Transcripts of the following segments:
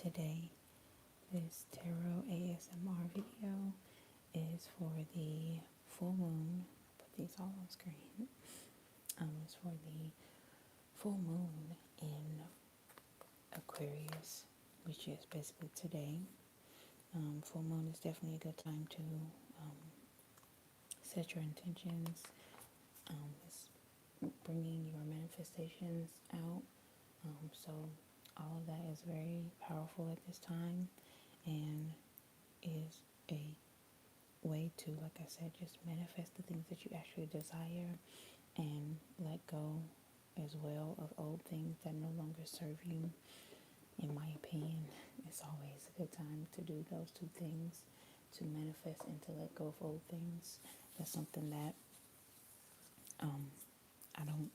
today. This tarot ASMR video is for the full moon. Put these all on screen. It's for the full moon in Aquarius, which is basically today. Full moon is definitely a good time to set your intentions. It's bringing your manifestations out. So all of that is very powerful at this time and is a way to, like I said, just manifest the things that you actually desire and let go as well of old things that no longer serve you. In my opinion, it's always a good time to do those two things, to manifest and to let go of old things. That's something that I don't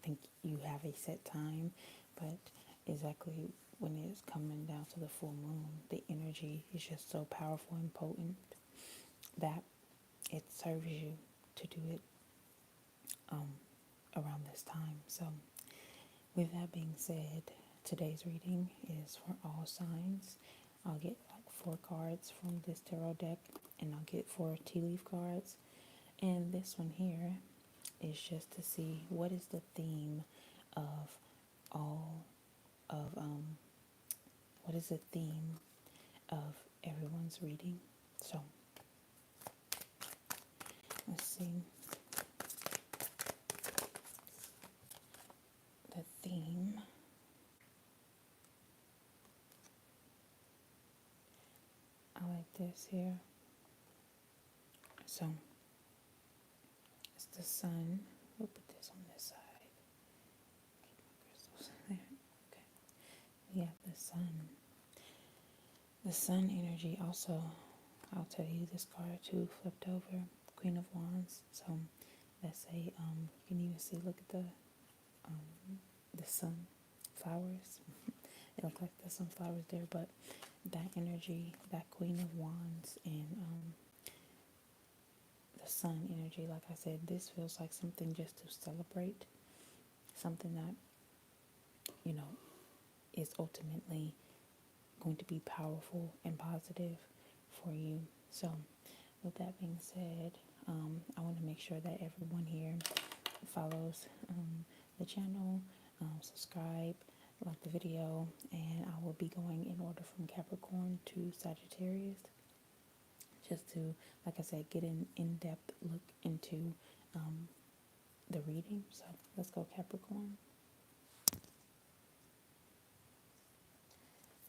think you have a set time, but exactly when it's coming down to the full moon, the energy is just so powerful and potent that it serves you to do it around this time. So with that being said, today's reading is for all signs. I'll get like 4 cards from this tarot deck, and I'll get 4 tea leaf cards. And this one here is just to see what is the theme of all of what is the theme of everyone's reading. So let's see. The theme, I like this here. So it's the sun. We'll put this on this side. Keep my crystals there. Okay. We have the sun. The sun energy also, I'll tell you this card too, flipped over. Queen of Wands. So that's a you can even see, look at the sunflowers. It looks like there's some flowers there, but that energy, that Queen of Wands and the sun energy, like I said, this feels like something just to celebrate, something that, you know, is ultimately going to be powerful and positive for you. So with that being said, I want to make sure that everyone here follows the channel, subscribe, like the video, and I will be going in order from Capricorn to Sagittarius, just to, like I said, get an in-depth look into the reading. So let's go Capricorn.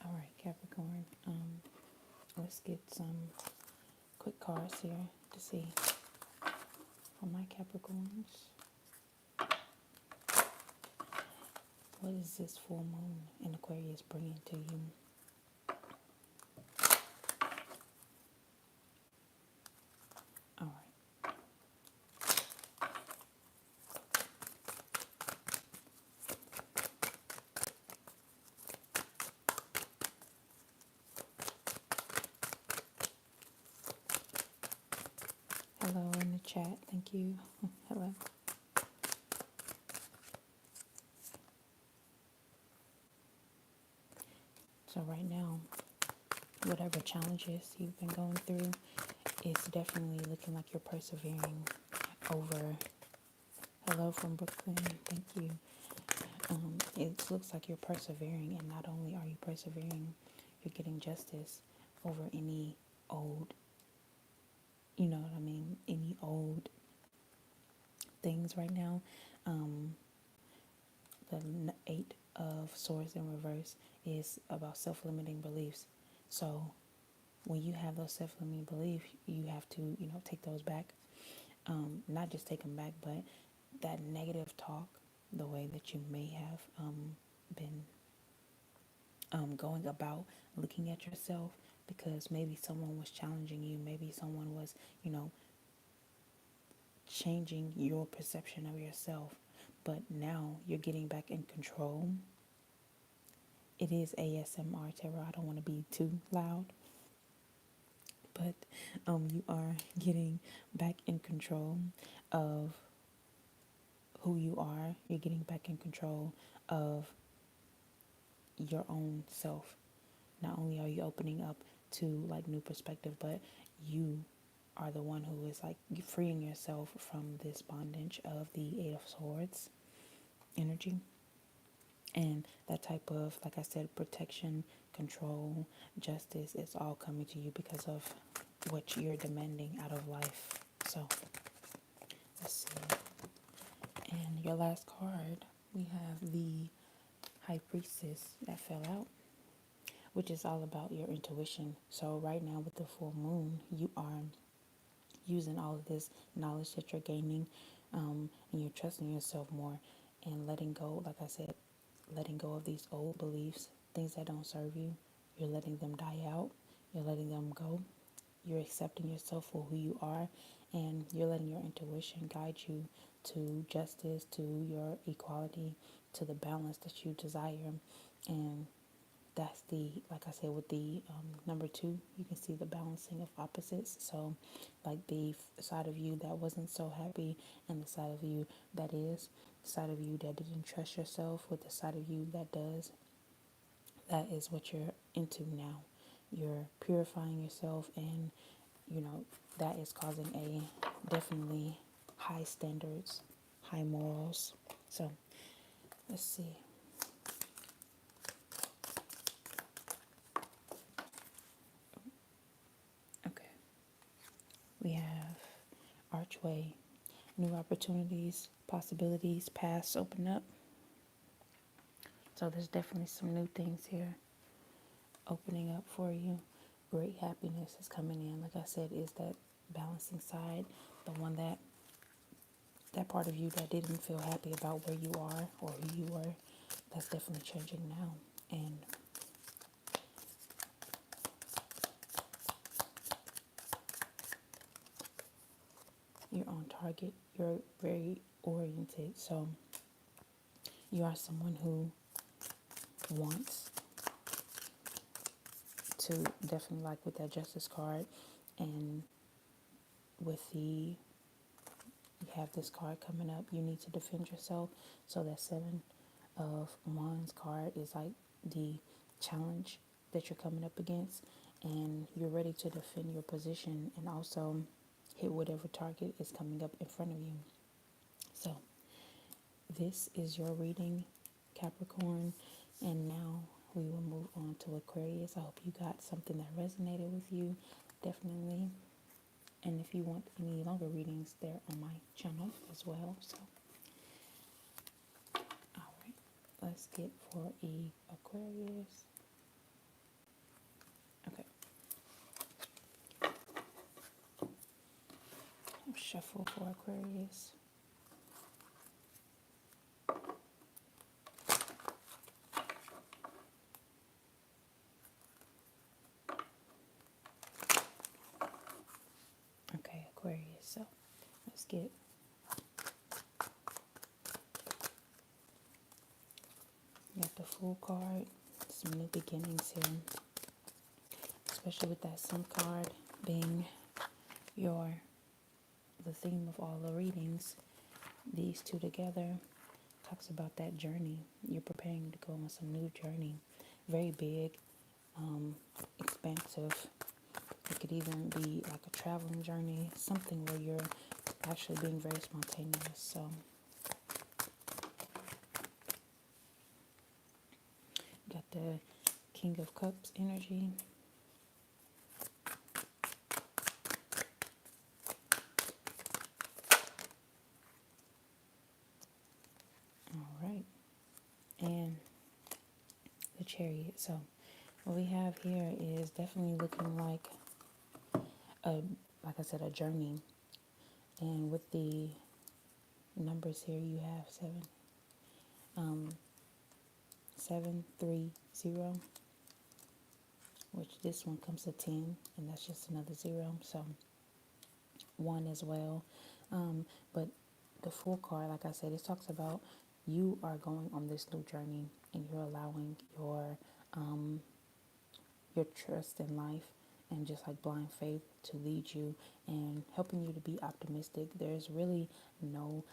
All right, Capricorn. Let's get some quick cards here to see for my Capricorns. What is this full moon in Aquarius bringing to you? All right. Hello in the chat. Thank you. Hello. So right now, whatever challenges you've been going through, it's definitely looking like you're persevering over. Hello from Brooklyn. Thank you. It looks like you're persevering, and not only are you persevering, you're getting justice over any old, you know what I mean, any old things right now. The 8 of Swords in reverse is about self-limiting beliefs. So when you have those self-limiting beliefs, you have to, take those back. Not just take them back, but that negative talk, the way that you may have been going about looking at yourself, because maybe someone was challenging you, maybe someone was, changing your perception of yourself, but now you're getting back in control. It is ASMR tarot. I don't want to be too loud, but you are getting back in control of who you are. You're getting back in control of your own self. not only are you opening up to like new perspective, but you are the one who is like freeing yourself from this bondage of the Eight of Swords energy. And that type of, like I said, protection, control, justice is all coming to you because of what you're demanding out of life. So let's see. And your last card, we have the High Priestess that fell out, which is all about your intuition. So right now with the full moon, you are using all of this knowledge that you're gaining, and you're trusting yourself more and letting go, like I said, letting go of these old beliefs, things that don't serve you. You're letting them die out. You're letting them go. You're accepting yourself for who you are, and you're letting your intuition guide you to justice, to your equality, to the balance that you desire. And that's the, like I said, with the number two, you can see the balancing of opposites. So like the side of you that wasn't so happy, and the side of you that is, the side of you that didn't trust yourself with the side of you that does. That is what you're into now. You're purifying yourself, and that is causing a definitely high standards, high morals. So let's see. Okay, we have archway, new opportunities, possibilities, paths open up. So there's definitely some new things here opening up for you. Great happiness is coming in. Like I said, is that balancing side, the one that part of you that didn't feel happy about where you are or who you were, that's definitely changing now. And you're on target. You're very oriented. So you are someone who wants to definitely, like with that justice card, and with the, you have this card coming up, you need to defend yourself. So that Seven of Wands card is like the challenge that you're coming up against, and you're ready to defend your position and also hit whatever target is coming up in front of you. So this is your reading, Capricorn, and now we will move on to Aquarius. I hope you got something that resonated with you, definitely. And if you want any longer readings, they're on my channel as well. So, all right, let's get for Aquarius. Okay, I'll shuffle for Aquarius. Okay, Aquarius. So let's get got the Fool card. Some new beginnings here, especially with that Sun card being the theme of all the readings. These two together talks about that journey. You're preparing to go on some new journey, very big, expansive. It could even be like a traveling journey, something where you're actually being very spontaneous. So got the King of Cups energy. All right. And the Chariot. So what we have here is definitely looking like like I said, a journey. And with the numbers here, you have 730, which this one comes to 10, and that's just another 0. So 1 as well. But the Fool card, like I said, it talks about you are going on this new journey, and you're allowing your trust in life and just like blind faith to lead you and helping you to be optimistic. There's really no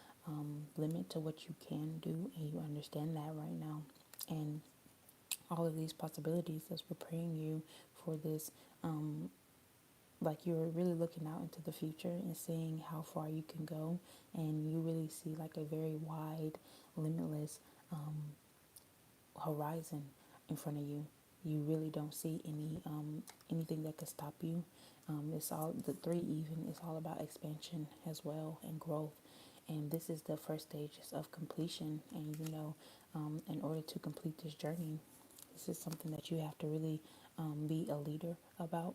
limit to what you can do, and you understand that right now. And all of these possibilities that's preparing you for this. Like you're really looking out into the future and seeing how far you can go, and you really see like a very wide, limitless horizon in front of you. You really don't see anything that could stop you. It's all the three even is all about expansion as well and growth. And this is the first stages of completion. And in order to complete this journey, this is something that you have to really be a leader about.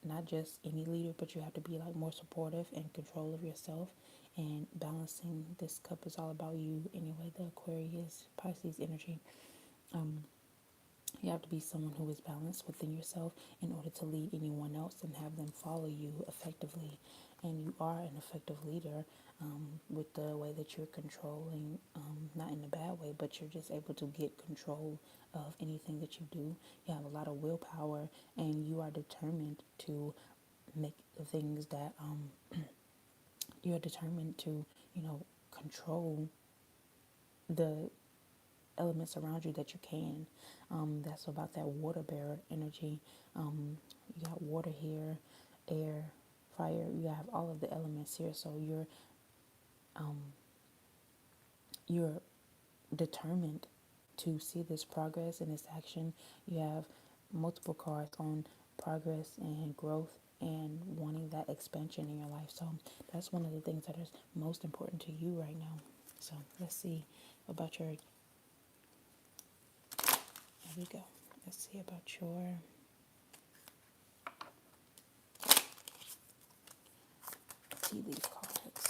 Not just any leader, but you have to be like more supportive and control of yourself. And balancing this cup is all about you anyway. The Aquarius Pisces energy. You have to be someone who is balanced within yourself in order to lead anyone else and have them follow you effectively. And you are an effective leader with the way that you're controlling, not in a bad way, but you're just able to get control of anything that you do. You have a lot of willpower, and you are determined to make the things that you're determined to, control the elements around you that you can. That's about that water bearer energy. You got water here, air, fire. You have all of the elements here. So you're determined to see this progress and this action. You have multiple cards on progress and growth and wanting that expansion in your life. So that's one of the things that is most important to you right now. So let's see about your, there we go. Let's see about your tea leaf cards.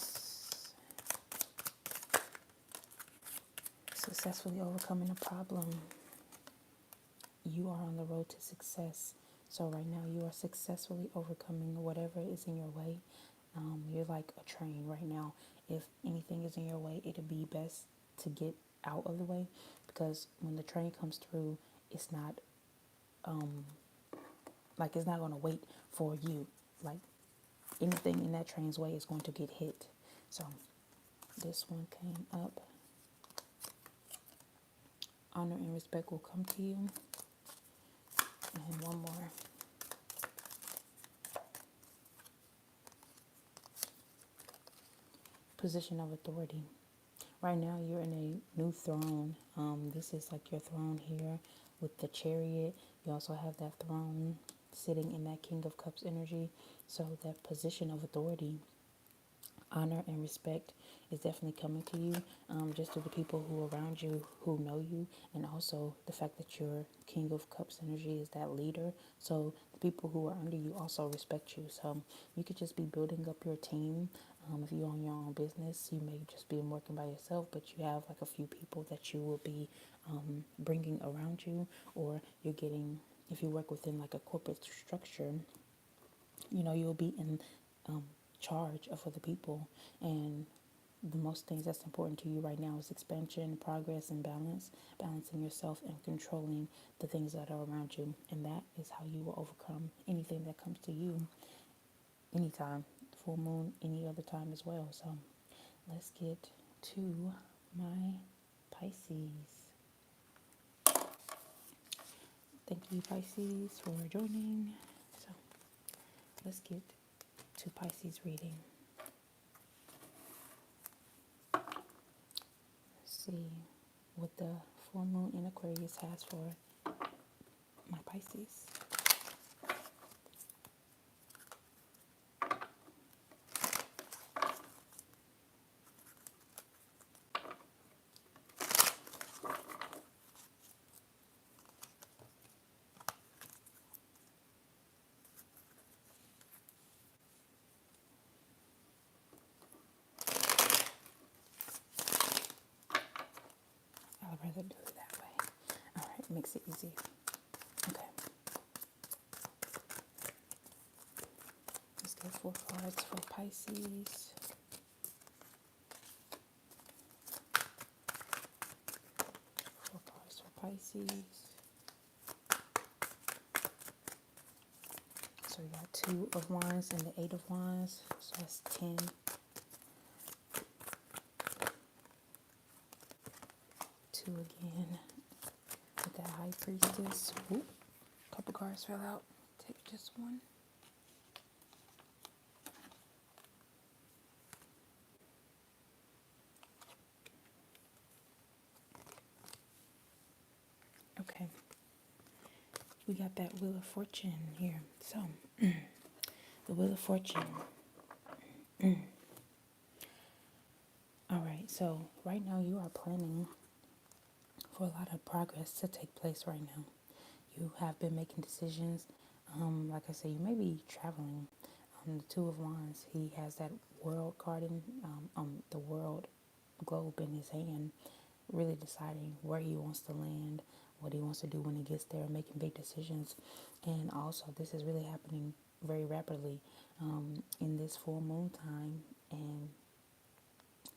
Successfully overcoming a problem. You are on the road to success. So right now you are successfully overcoming whatever is in your way. You're like a train right now. If anything is in your way, it'd be best to get out of the way, because when the train comes through, it's not like it's not going to wait for you. Like anything in that train's way is going to get hit. So this one came up. Honor and respect will come to you. And one more. Position of authority. Right now you're in a new throne. This is like your throne here with the chariot. You also have that throne sitting in that King of Cups energy. So that position of authority, honor and respect is definitely coming to you, just to the people who are around you who know you, and also the fact that your King of Cups energy is that leader. So the people who are under you also respect you. So you could just be building up your team. If you own your own business, you may just be working by yourself, but you have like a few people that you will be bringing around you, or you're getting, if you work within like a corporate structure, you'll be in charge of other people. And the most things that's important to you right now is expansion, progress, and balancing yourself and controlling the things that are around you. And that is how you will overcome anything that comes to you anytime, full moon, any other time as well. So let's get to my Pisces. Thank you, Pisces, for joining. So let's get to Pisces reading. Let's see what the full moon in Aquarius has for my Pisces. I'd rather do it that way. All right, makes it easy. Okay. Let's get 4 cards for Pisces. 4 cards for Pisces. So we got 2 of Wands and the 8 of Wands. So that's 10. 2 again. The That High Priestess. Ooh, a couple cards fell out. Take just one. Okay. We got that Wheel of Fortune here. So, the Wheel of Fortune. All right. So, right now you are planning for a lot of progress to take place right now. You have been making decisions. Like I said, you may be traveling. The Two of Wands, he has that world card in, the world globe in his hand, really deciding where he wants to land, what he wants to do when he gets there, making big decisions. And also, this is really happening very rapidly in this full moon time and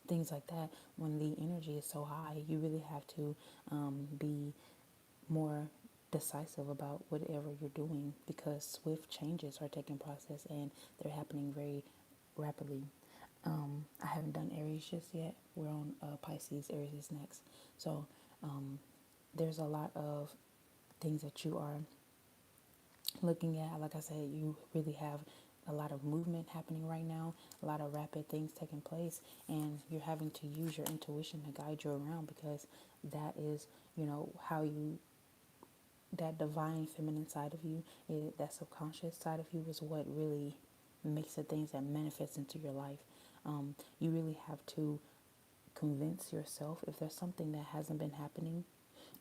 things like that. When the energy is so high, you really have to be more decisive about whatever you're doing because swift changes are taking process and they're happening very rapidly. I haven't done Aries just yet. We're on Pisces. Aries is next. So there's a lot of things that you are looking at. Like I said, you really have a lot of movement happening right now, a lot of rapid things taking place, and you're having to use your intuition to guide you around because that is, how you, that divine feminine side of you, that subconscious side of you is what really makes the things that manifest into your life. You really have to convince yourself if there's something that hasn't been happening,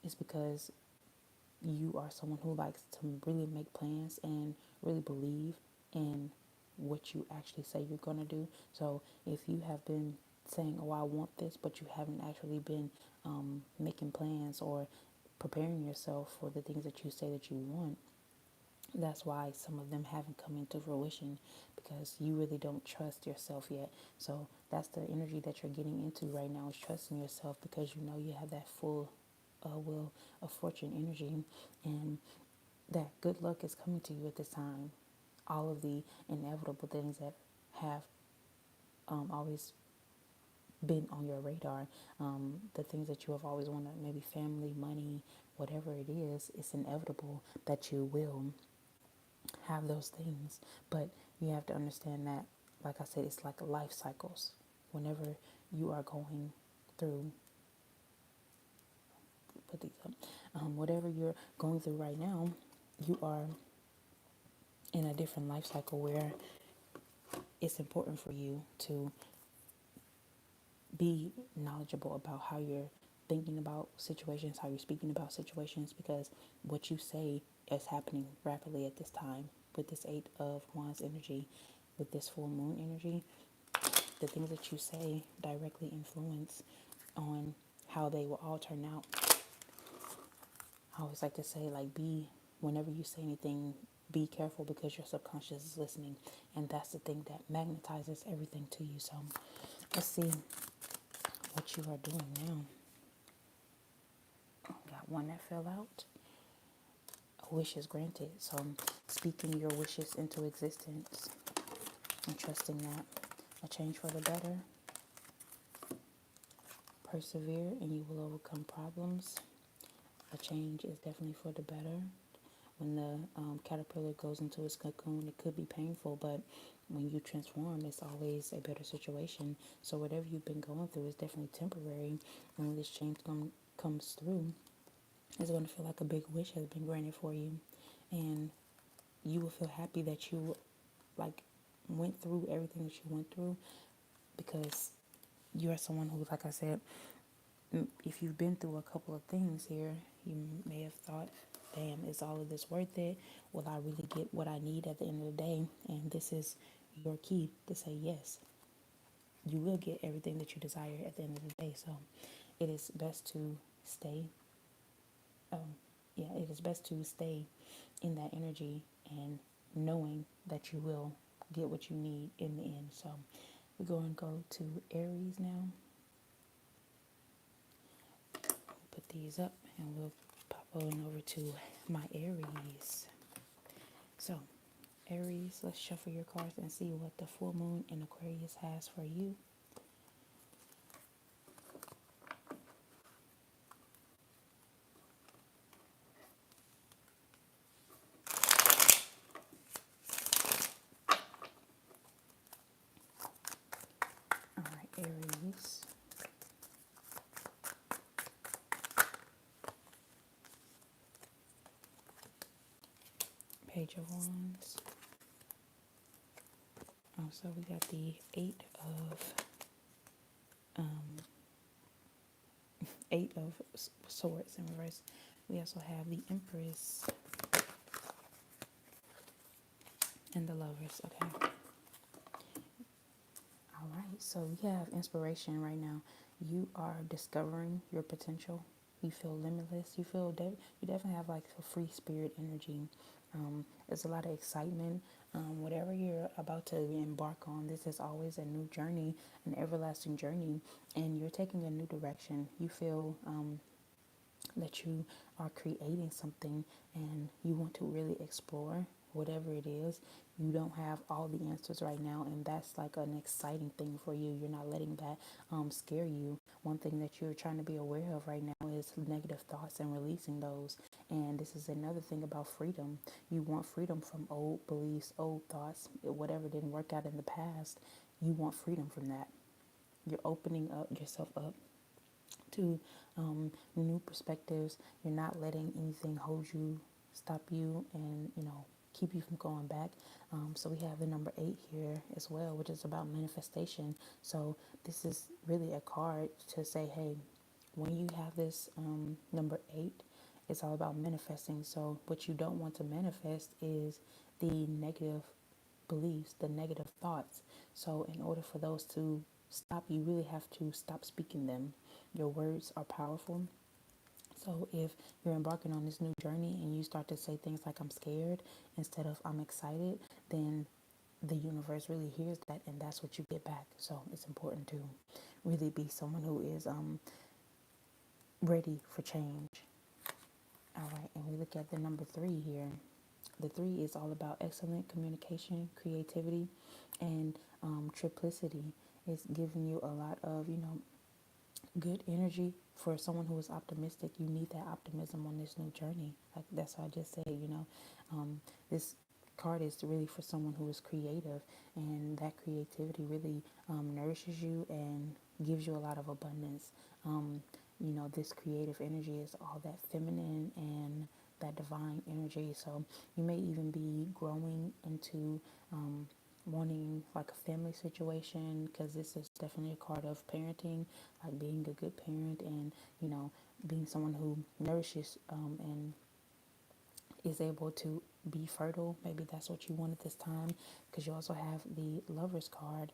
it's because you are someone who likes to really make plans and really believe in what you actually say you're going to do. So if you have been saying, oh, I want this, but you haven't actually been making plans or preparing yourself for the things that you say that you want, that's why some of them haven't come into fruition because you really don't trust yourself yet. So that's the energy that you're getting into right now, is trusting yourself because you know you have that full Wheel of Fortune energy and that good luck is coming to you at this time. All of the inevitable things that have always been on your radar, the things that you have always wanted, maybe family, money, whatever it is, it's inevitable that you will have those things. But you have to understand that, like I said, it's like life cycles. Whenever you are going through, put these up, whatever you're going through right now, you are in a different life cycle where it's important for you to be knowledgeable about how you're thinking about situations, how you're speaking about situations, because what you say is happening rapidly at this time with this Eight of Wands energy, with this full moon energy. The things that you say directly influence on how they will all turn out. I always like to say, whenever you say anything, be careful because your subconscious is listening. And that's the thing that magnetizes everything to you. So let's see what you are doing now. Got one that fell out. A wish is granted. So I'm speaking your wishes into existence and trusting that a change for the better. Persevere and you will overcome problems. A change is definitely for the better. When the caterpillar goes into its cocoon, it could be painful, but when you transform, it's always a better situation. So whatever you've been going through is definitely temporary. And when this change comes through, it's going to feel like a big wish has been granted for you. And you will feel happy that you went through everything that you went through, because you are someone who, like I said, if you've been through a couple of things here, you may have thought, damn, is all of this worth it? Will I really get what I need at the end of the day? And this is your key to say yes. You will get everything that you desire at the end of the day. So it is best to stay. It is best to stay in that energy and knowing that you will get what you need in the end. So we're going to go to Aries now. Put these up and we'll pop on over to my Aries. So Aries, let's shuffle your cards and see what the full moon in Aquarius has for you. Page of Wands. So we got the um, Eight of Swords in reverse. We also have the Empress and the Lovers. Okay. All right. So we have inspiration right now. You are discovering your potential. You feel limitless. You definitely have like a free spirit energy. There's a lot of excitement. Whatever you're about to embark on, this is always a new journey, an everlasting journey, and you're taking a new direction. You feel that you are creating something and you want to really explore whatever it is. You don't have all the answers right now, and that's like an exciting thing for you. You're not letting that scare you. One thing that you're trying to be aware of right now is negative thoughts and releasing those. And this is another thing about freedom. You want freedom from old beliefs, old thoughts, whatever didn't work out in the past. You want freedom from that. You're opening up yourself up to new perspectives. You're not letting anything hold you, stop you, and keep you from going back. So we have the number 8 here as well, which is about manifestation. So this is really a card to say, hey, when you have this number 8, it's all about manifesting. So what you don't want to manifest is the negative beliefs, the negative thoughts. So in order for those to stop, you really have to stop speaking them. Your words are powerful. So if you're embarking on this new journey and you start to say things like I'm scared instead of I'm excited, then the universe really hears that, and that's what you get back. So it's important to really be someone who is ready for change. All right, and we look at the number 3 here. The 3 is all about excellent communication, creativity, and triplicity. It's giving you a lot of, good energy. For someone who is optimistic, you need that optimism on this new journey. Like that's what I just said, this card is really for someone who is creative, and that creativity really nourishes you and gives you a lot of abundance. This creative energy is all that feminine and that divine energy. So you may even be growing into wanting like a family situation, because this is definitely a card of parenting, like being a good parent and being someone who nourishes and is able to be fertile. Maybe that's what you want at this time, because you also have the Lovers card,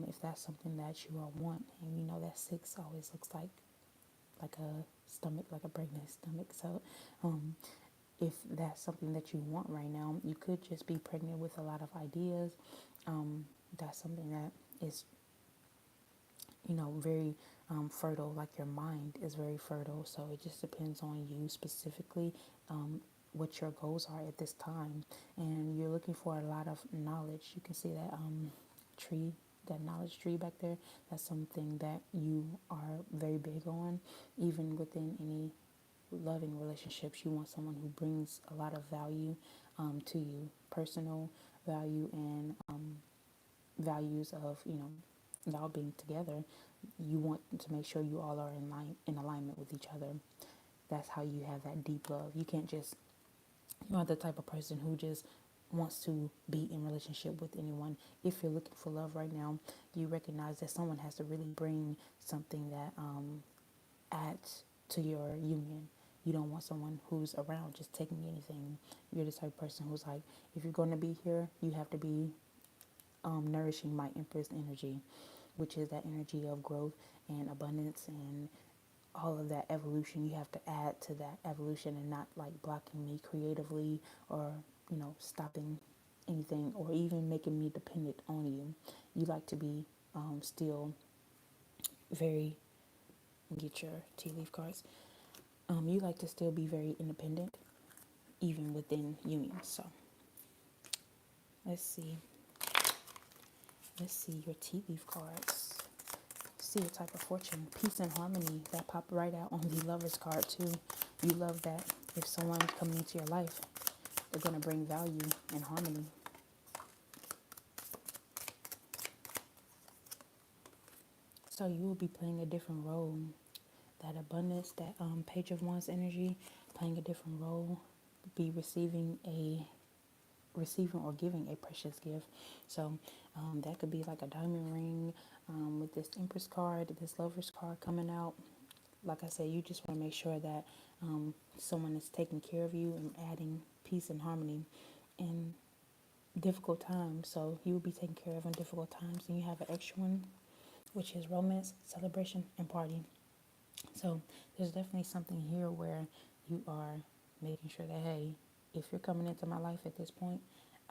if that's something that you all want. And that 6 always looks like a stomach, like a pregnant stomach. So if that's something that you want right now, you could just be pregnant with a lot of ideas. That's something that is very fertile, like your mind is very fertile. So it just depends on you specifically, what your goals are at this time. And you're looking for a lot of knowledge. You can see that tree, that knowledge tree back there. That's something that you are very big on. Even within any loving relationships, you want someone who brings a lot of value to you, personal value and values of y'all being together. You want to make sure you all are in alignment with each other. That's how you have that deep love. You can't just, you're not the type of person who just wants to be in relationship with anyone. If you're looking for love right now, you recognize that someone has to really bring something that adds to your union. You don't want someone who's around just taking anything. You're the type of person who's like, if you're going to be here, you have to be nourishing my Empress energy, which is that energy of growth and abundance and all of that evolution. You have to add to that evolution and not like blocking me creatively or stopping anything or even making me dependent on you. You like to be still very, get your tea leaf cards. You like to still be very independent even within unions. So let's see your tea leaf cards. See a type of fortune, peace and harmony. That popped right out on the Lovers card too. You love that. If someone coming into your life, they're going to bring value and harmony. So you will be playing a different role. That abundance, that Page of Wands energy, playing a different role. Be receiving a receiving or giving a precious gift. So that could be like a diamond ring, with this Empress card, this Lover's card coming out. Like I said, you just want to make sure that someone is taking care of you and adding peace and harmony in difficult times. So you will be taken care of in difficult times. And you have an extra one, which is romance, celebration, and party. So there's definitely something here where you are making sure that, hey, if you're coming into my life at this point,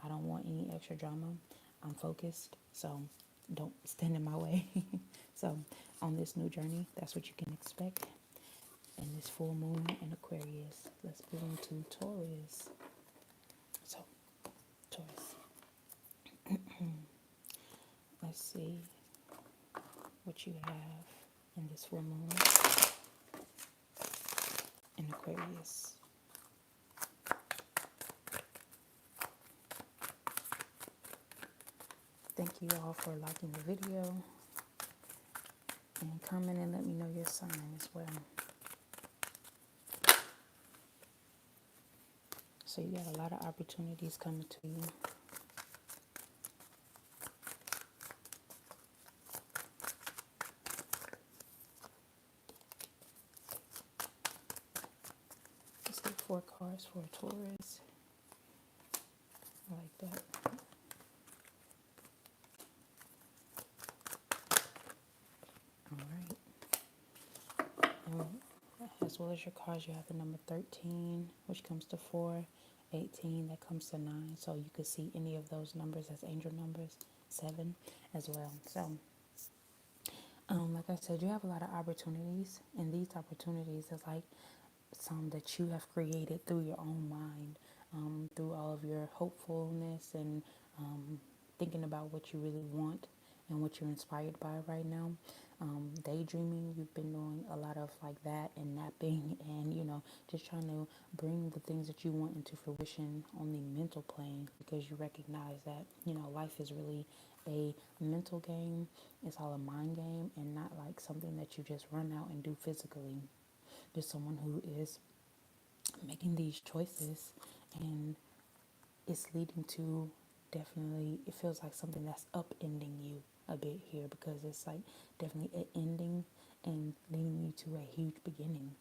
I don't want any extra drama. I'm focused, so don't stand in my way. So on this new journey, that's what you can expect in this full moon in Aquarius. Let's move into Taurus. So Taurus, let's see what you have in this full moon in Aquarius. Thank you all for liking the video and comment and let me know your sign as well. So you got a lot of opportunities coming to you. Let's get 4 cards for Taurus. I like that. All right. As well as your cards, you have the number 13, which comes to 4, 18, that comes to 9. So you could see any of those numbers as angel numbers, 7 as well. So, like I said, you have a lot of opportunities, and these opportunities is like some that you have created through your own mind, through all of your hopefulness and thinking about what you really want and what you're inspired by right now. Daydreaming, you've been doing a lot of like that, and napping, and just trying to bring the things that you want into fruition on the mental plane, because you recognize that life is really a mental game. It's all a mind game, and not like something that you just run out and do physically. There's someone who is making these choices, and it's leading to, definitely, it feels like something that's upending you a bit here, because it's like definitely an ending and leading you to a huge beginning.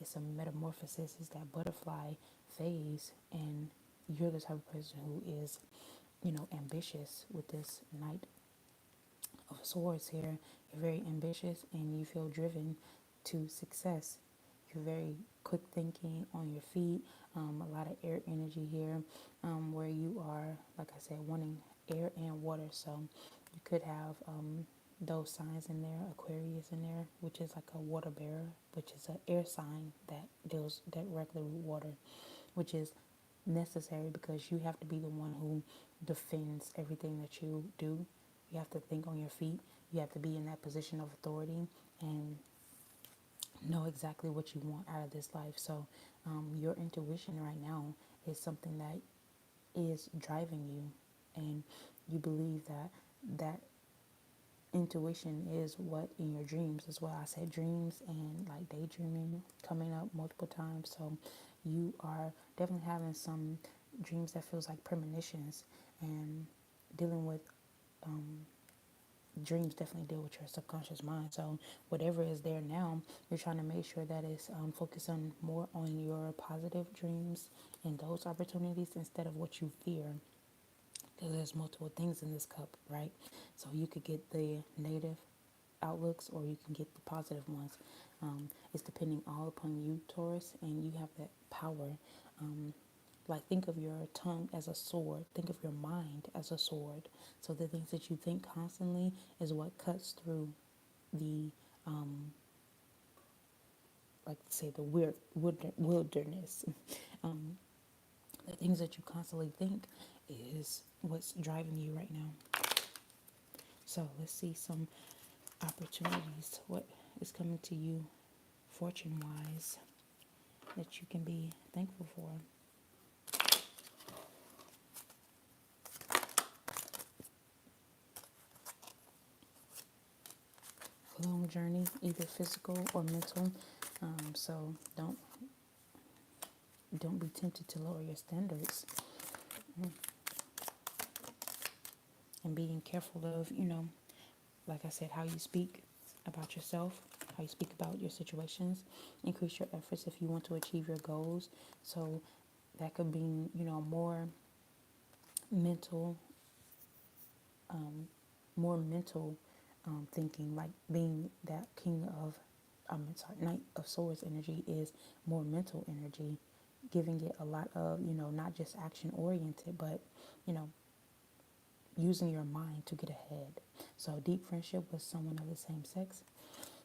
It's a metamorphosis. It's that butterfly phase, and you're the type of person who is ambitious. With this Knight of Swords here, you're very ambitious and you feel driven to success. You're very quick thinking, on your feet, a lot of air energy here, where you are, like I said, wanting air and water. So you could have those signs in there, Aquarius in there, which is like a water bearer, which is an air sign that deals directly with water, which is necessary because you have to be the one who defends everything that you do. You have to think on your feet. You have to be in that position of authority and know exactly what you want out of this life. So your intuition right now is something that is driving you, and you believe that that intuition is what in your dreams as well. I said dreams and like daydreaming coming up multiple times. So you are definitely having some dreams that feels like premonitions, and dealing with dreams definitely deal with your subconscious mind. So whatever is there now, you're trying to make sure that it's focused on more on your positive dreams and those opportunities instead of what you fear, because there's multiple things in this cup, right? So you could get the negative outlooks or you can get the positive ones. It's depending all upon you, Taurus, and you have that power. Like, think of your tongue as a sword. Think of your mind as a sword. So the things that you think constantly is what cuts through the, like say, the wilderness. The things that you constantly think is what's driving you right now. So let's see some opportunities. What is coming to you fortune-wise that you can be thankful for? Long journey, either physical or mental. So don't be tempted to lower your standards. and being careful of, like I said, how you speak about yourself, how you speak about your situations. Increase your efforts if you want to achieve your goals. So that could be, more mental, more mental thinking, like being that king of, Knight of Swords energy is more mental energy, giving it a lot of, not just action oriented, but, you know, using your mind to get ahead. So deep friendship with someone of the same sex,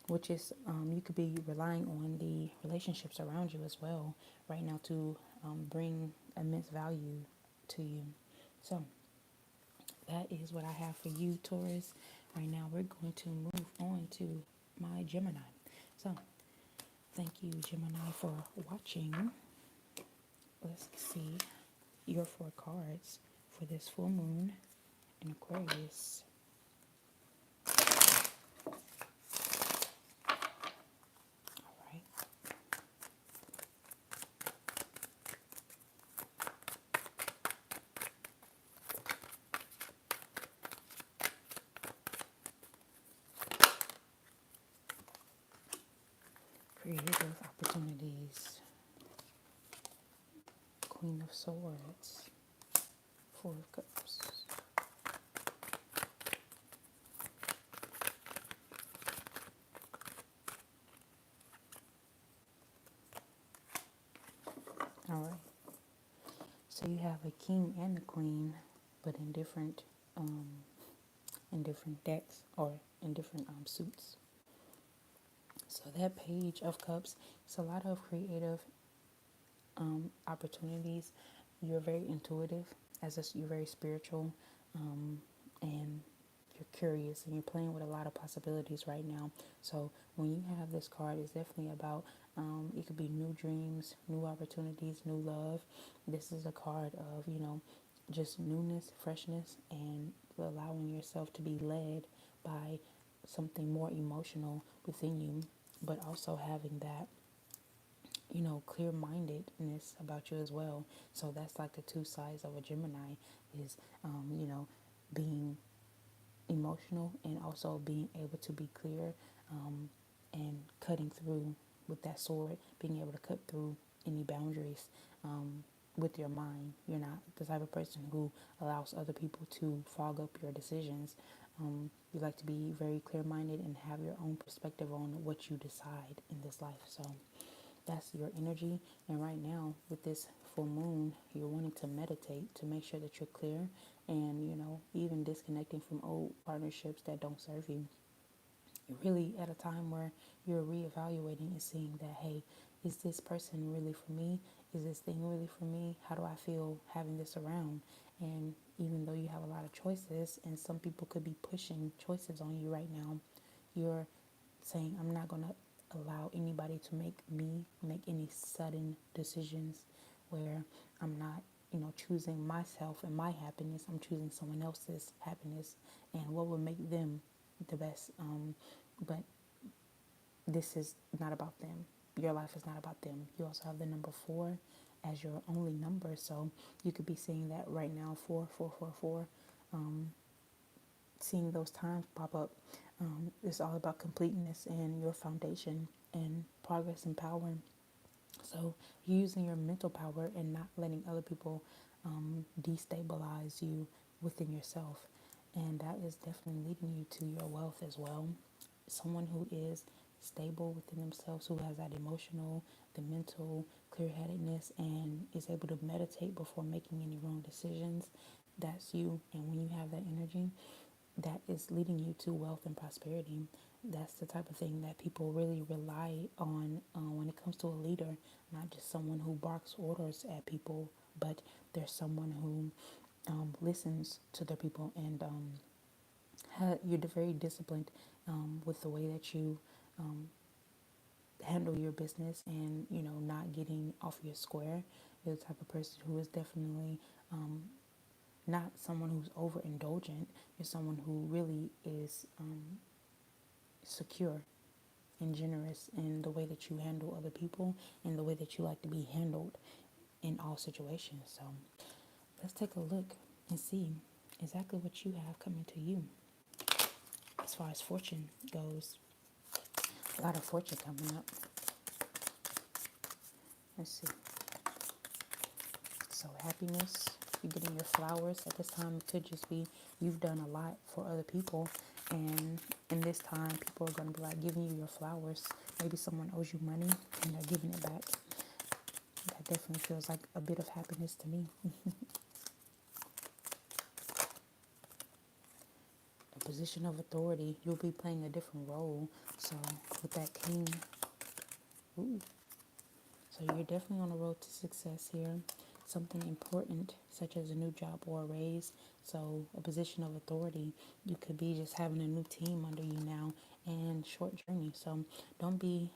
which is, you could be relying on the relationships around you as well right now to bring immense value to you. So that is what I have for you, Taurus. Right now, we're going to move on to my Gemini. So, thank you, Gemini, for watching. Let's see your 4 cards for this full moon in Aquarius. All right. Creative opportunities. Queen of Swords. 4 of Cups. All right. So you have a king and a queen, but in different decks or in different suits. So that Page of Cups, it's a lot of creative opportunities. You're very intuitive, you're very spiritual, and you're curious, and you're playing with a lot of possibilities right now. So when you have this card, it's definitely about, it could be new dreams, new opportunities, new love. This is a card of, just newness, freshness, and allowing yourself to be led by something more emotional within you, but also having that, clear-mindedness about you as well. So that's like the two sides of a Gemini is, being emotional and also being able to be clear, and cutting through with that sword, being able to cut through any boundaries with your mind. You're not the type of person who allows other people to fog up your decisions. You like to be very clear-minded and have your own perspective on what you decide in this life. So that's your energy. And right now, with this full moon, you're wanting to meditate to make sure that you're clear and, even disconnecting from old partnerships that don't serve you. You're really at a time where you're reevaluating and seeing that, hey, is this person really for me? Is this thing really for me? How do I feel having this around? And even though you have a lot of choices, and some people could be pushing choices on you right now, you're saying, I'm not going to allow anybody to make me make any sudden decisions where I'm not, choosing myself and my happiness. I'm choosing someone else's happiness and what will make them the best. But this is not about them. Your life is not about them. You also have the number 4 as your only number. So you could be seeing that right now, 4444. Seeing those times pop up. It's all about completeness and your foundation and progress and power. So using your mental power and not letting other people destabilize you within yourself. And that is definitely leading you to your wealth as well. Someone who is stable within themselves, who has that emotional, the mental clear-headedness, and is able to meditate before making any wrong decisions. That's you. And when you have that energy, that is leading you to wealth and prosperity. That's the type of thing that people really rely on when it comes to a leader, not just someone who barks orders at people, but there's someone who listens to their people, and you're very disciplined with the way that you handle your business, and not getting off your square. You're the type of person who is definitely not someone who's overindulgent. You're someone who really is secure and generous in the way that you handle other people and the way that you like to be handled in all situations. So let's take a look and see exactly what you have coming to you. As far as fortune goes, a lot of fortune coming up. Let's see. So happiness, you're getting your flowers. At this time, it could just be you've done a lot for other people, and in this time, people are going to be like giving you your flowers. Maybe someone owes you money, and they're giving it back. That definitely feels like a bit of happiness to me. A position of authority, you'll be playing a different role. So with that king, ooh, so you're definitely on the road to success here. Something important, such as a new job or a raise. So a position of authority, you could be just having a new team under you now, and short journey. So don't be,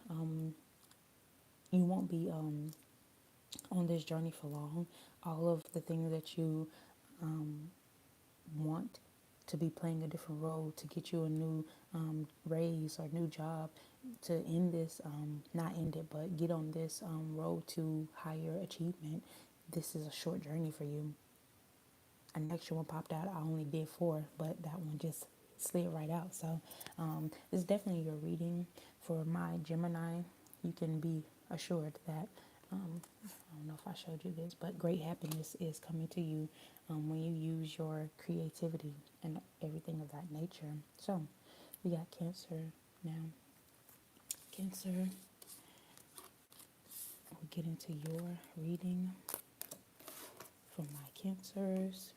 you won't be on this journey for long. All of the things that you want to be playing a different role, to get you a new raise or new job, to end this, not end it, but get on this road to higher achievement. This is a short journey for you. An extra one popped out. I only did four, but that one just slid right out. So it's definitely your reading. For my Gemini, you can be assured that I don't know if I showed you this, but great happiness is coming to you when you use your creativity and everything of that nature. So we got Cancer now. Cancer, we get into your reading for my Cancers.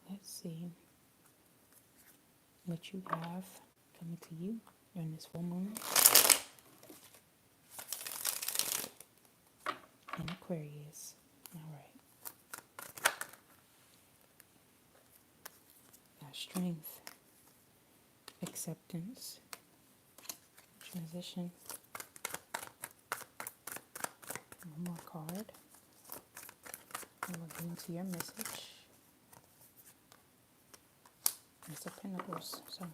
Let's see what you have coming to you during this full moon in Aquarius. All right. Got strength, acceptance, transition. One more card. And we'll get into your message. Ace of Pentacles. So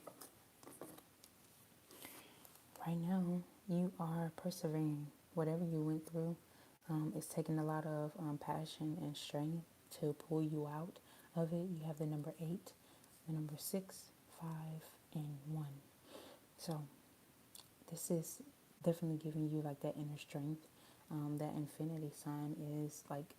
right now, you are persevering. Whatever you went through, it's taking a lot of passion and strength to pull you out of it. You have the number 8, the number 6, 5, and 1. So this is definitely giving you like that inner strength. That infinity sign is like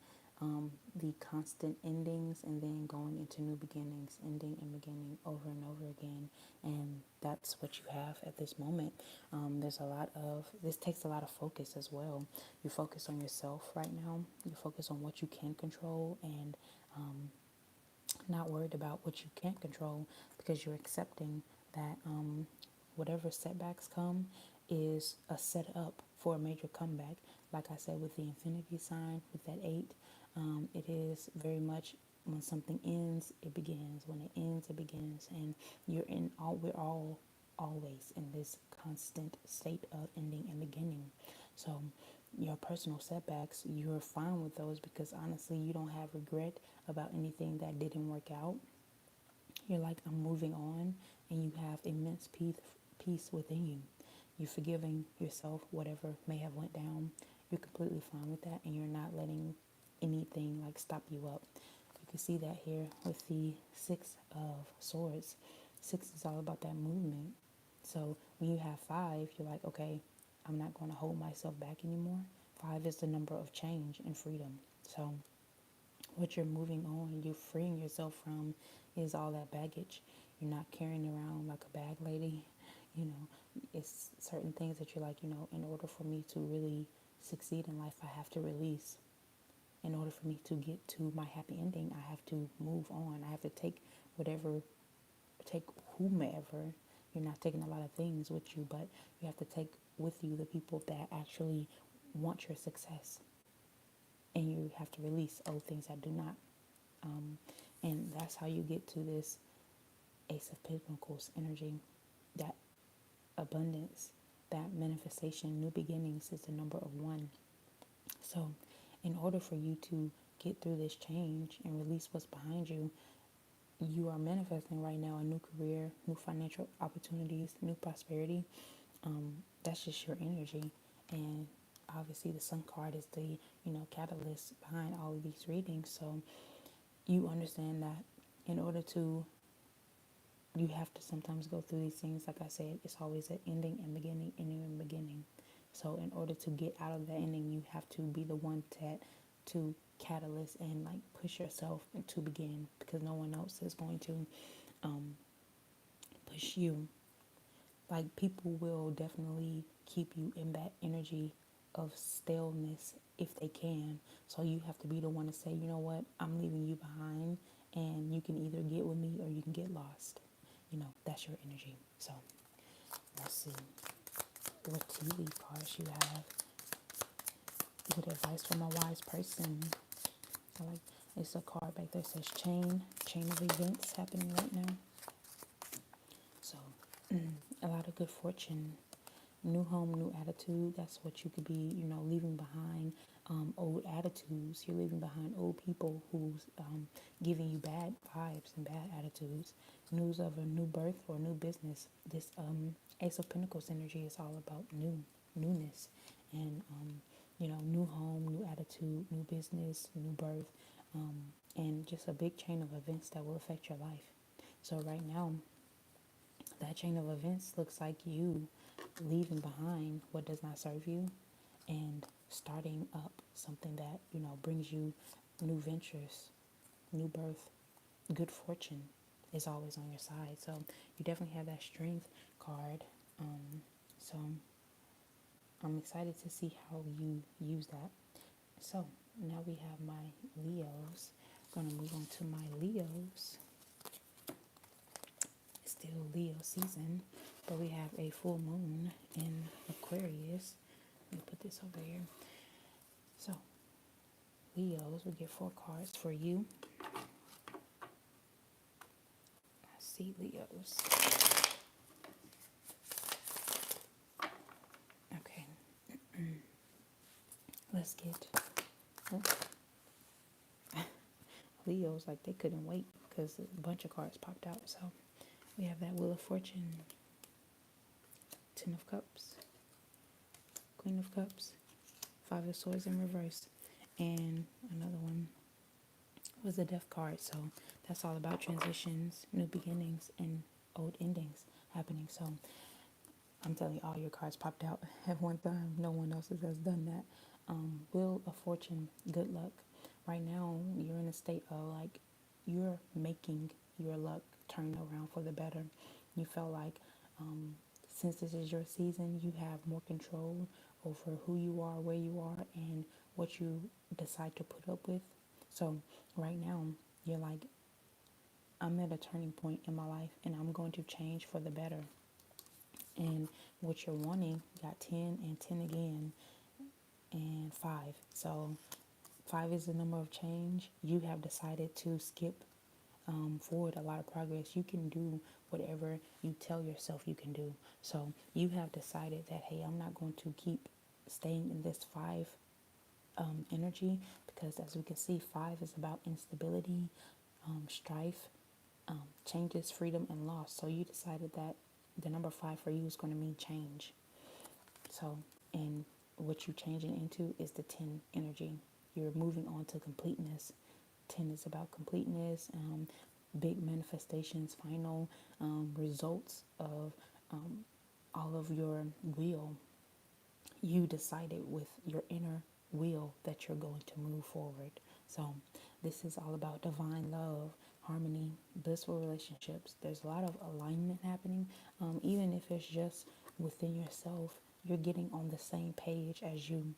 the constant endings and then going into new beginnings, ending and beginning over and over again. And that's what you have at this moment. There's a lot of, this takes a lot of focus as well. You focus on yourself right now. You focus on what you can control, and not worried about what you can't control, because you're accepting that whatever setbacks come is a setup for a major comeback. Like I said, with the infinity sign, with that 8, it is very much when something ends, it begins. When it ends, it begins. And we're all always in this constant state of ending and beginning. So your personal setbacks, you're fine with those, because honestly, you don't have regret about anything that didn't work out. You're like, I'm moving on, and you have immense peace within you. You're forgiving yourself, whatever may have went down. You're completely fine with that, and you're not letting anything like stop you up. You can see that here with the 6 of Swords. 6 is all about that movement. So when you have 5, you're like, okay, I'm not going to hold myself back anymore. 5 is the number of change and freedom. So what you're moving on, you're freeing yourself from, is all that baggage. You're not carrying around like a bag lady. You know, it's certain things that you're like, in order for me to really succeed in life, I have to release. In order for me to get to my happy ending, I have to move on. I have to take whomever. You're not taking a lot of things with you, but you have to take with you the people that actually want your success. And you have to release old things that do not. And that's how you get to this Ace of Pentacles energy, that abundance, that manifestation. New beginnings is the number of 1. So in order for you to get through this change and release what's behind you, you are manifesting right now a new career, new financial opportunities, new prosperity. That's just your energy. And obviously the Sun card is the catalyst behind all of these readings. So you understand that in order to, you have to sometimes go through these things. Like I said, it's always an ending and beginning, ending and beginning. So in order to get out of the ending, you have to be the one to catalyst and like push yourself to begin, because no one else is going to push you. Like people will definitely keep you in that energy of staleness if they can. So you have to be the one to say, you know what, I'm leaving you behind, and you can either get with me or you can get lost. That's your energy. So let's see what tea leaf cards you have. Good advice from a wise person. I like, it's a card back there that says chain of events happening right now. So a lot of good fortune, new home, new attitude. That's what you could be, leaving behind old attitudes. You're leaving behind old people who's giving you bad vibes and bad attitudes. News of a new birth or new business. This Ace of Pentacles energy is all about newness, and new home, new attitude, new business, new birth, and just a big chain of events that will affect your life. So right now, that chain of events looks like you leaving behind what does not serve you and starting up something that, brings you new ventures, new birth, good fortune is always on your side. So you definitely have that strength card. So I'm excited to see how you use that. So now we have my Leos. I'm going to move on to my Leos. It's still Leo season, but we have a full moon in Aquarius. Let me put this over here. So, Leos, we get 4 cards for you. Let's see, Leos. Okay. Let's get Leos, like they couldn't wait because a bunch of cards popped out. So, we have that Wheel of Fortune, Ten of Cups, Queen of Cups, Five of Swords in reverse, and another one was the Death card. So that's all about transitions, new beginnings, and old endings happening. So I'm telling you, all your cards popped out at one time. No one else has done that. Wheel of Fortune, good luck. Right now, you're in a state of like you're making your luck turn around for the better. You feel like since this is your season, you have more control over who you are, where you are, and what you decide to put up with. So right now, you're like, I'm at a turning point in my life, and I'm going to change for the better. And what you're wanting, you got 10 and 10 again, and 5. So 5 is the number of change. You have decided to skip forward a lot of progress. You can do whatever you tell yourself you can do. So you have decided that, hey, I'm not going to keep staying in this 5 energy, because as we can see, 5 is about instability, strife, changes, freedom, and loss. So you decided that the number 5 for you is going to mean change. So, and what you're changing into is the 10 energy. You're moving on to completeness. 10 is about completeness, big manifestations, final results of all of your will. You decided with your inner will that you're going to move forward. So this is all about divine love, harmony, blissful relationships. There's a lot of alignment happening. Even if it's just within yourself, you're getting on the same page as you.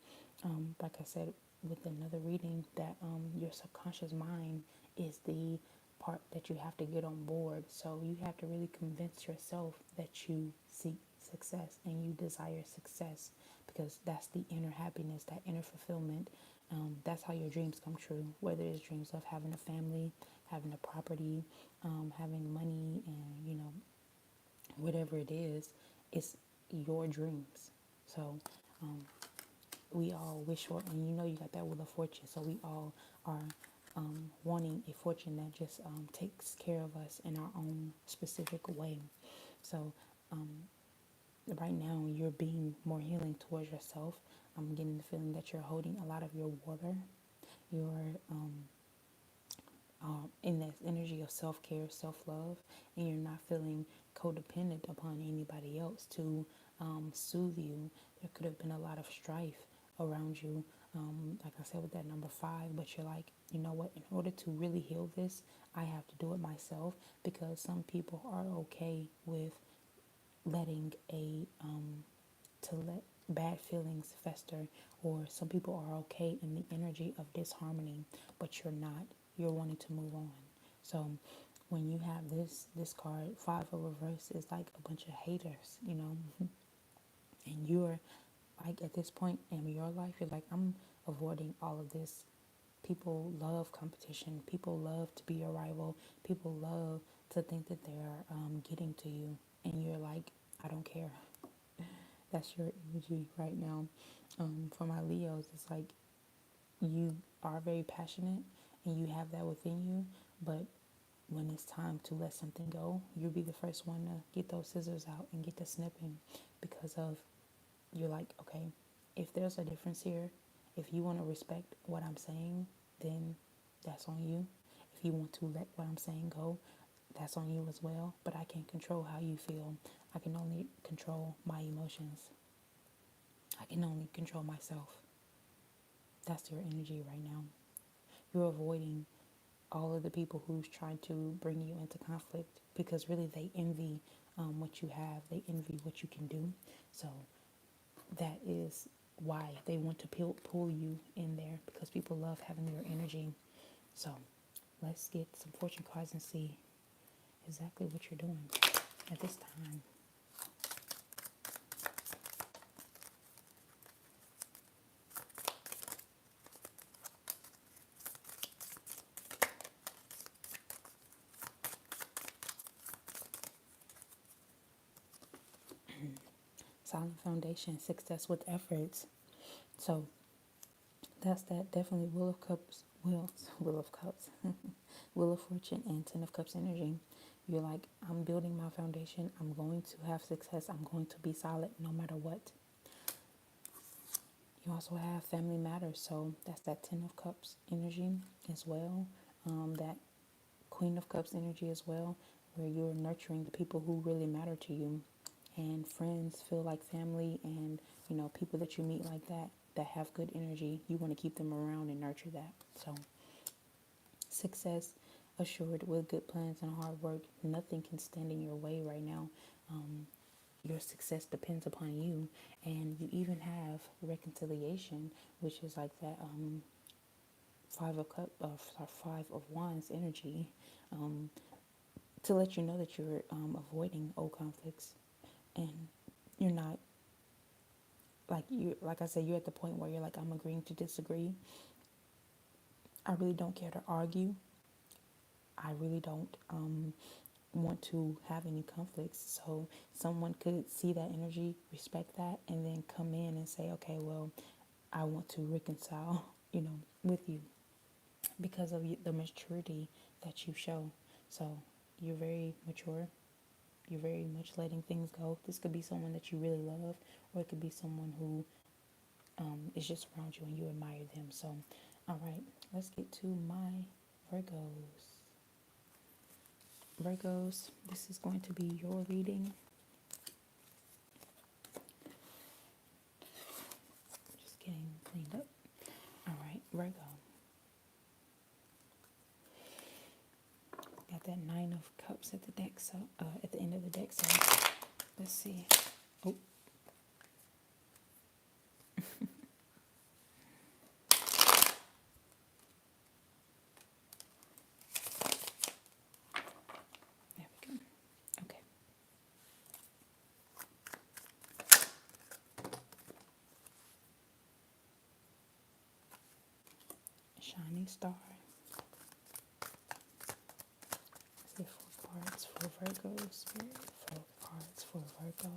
Like I said with another reading, that your subconscious mind is the part that you have to get on board. So you have to really convince yourself that you seek success and you desire success, because that's the inner happiness, that inner fulfillment. That's how your dreams come true, whether it's dreams of having a family, having a property, having money, and whatever it is, it's your dreams. So we all wish for, and you got that Wheel of Fortune, so we all are wanting a fortune that just takes care of us in our own specific way. So right now you're being more healing towards yourself. I'm getting the feeling that you're holding a lot of your water, your in that energy of self-care, self-love, and you're not feeling codependent upon anybody else to soothe you. There could have been a lot of strife around you, like I said with that number 5, but you're like, you know what, in order to really heal this, I have to do it myself, because some people are okay with letting to let bad feelings fester, or some people are okay in the energy of disharmony, but you're not. You're wanting to move on. So when you have this card, 5 of reverse, is like a bunch of haters, and you're like, at this point in your life, you're like, I'm avoiding all of this. People love competition. People love to be your rival. People love to think that they're getting to you, and you're like, I don't care. That's your energy right now. For my Leos, it's like you are very passionate and you have that within you, but when it's time to let something go, you'll be the first one to get those scissors out and get the snipping, because of, you're like, okay, if there's a difference here, if you want to respect what I'm saying, then that's on you. If you want to let what I'm saying go, that's on you as well. But I can't control how you feel. I can only control my emotions. I can only control myself. That's your energy right now. You're avoiding all of the people who's trying to bring you into conflict, because really they envy what you have. They envy what you can do. So that is why they want to pull you in there, because people love having your energy. So let's get some fortune cards and see exactly what you're doing at this time. Solid foundation, success with efforts. So that's that. Definitely Wheel of Cups, Wheel of Cups, Wheel of Fortune, and Ten of Cups energy. You're like, I'm building my foundation. I'm going to have success. I'm going to be solid no matter what. You also have family matters. So that's that Ten of Cups energy as well. That Queen of Cups energy as well, where you're nurturing the people who really matter to you. And friends feel like family, and people that you meet like that have good energy, you want to keep them around and nurture that. So success assured with good plans and hard work. Nothing can stand in your way right now. Your success depends upon you, and you even have reconciliation, which is like that 5 of wands energy, to let you know that you're avoiding old conflicts, and you're not, like I said, you're at the point where you're like, I'm agreeing to disagree. I really don't care to argue. I really don't want to have any conflicts. So someone could see that energy, respect that, and then come in and say, okay, well, I want to reconcile, with you, because of the maturity that you show. So you're very mature. You're very much letting things go. This could be someone that you really love, or it could be someone who is just around you and you admire them. So, all right, let's get to my Virgos. Virgos, this is going to be your reading. Just getting cleaned up. All right, Virgo. Got that 9 of Cups at the deck, so at the end of the deck. So let's see. Oh. There we go. Okay. Shining Star. Say 4 cards for Virgo. Spirit. 4 cards for Virgo.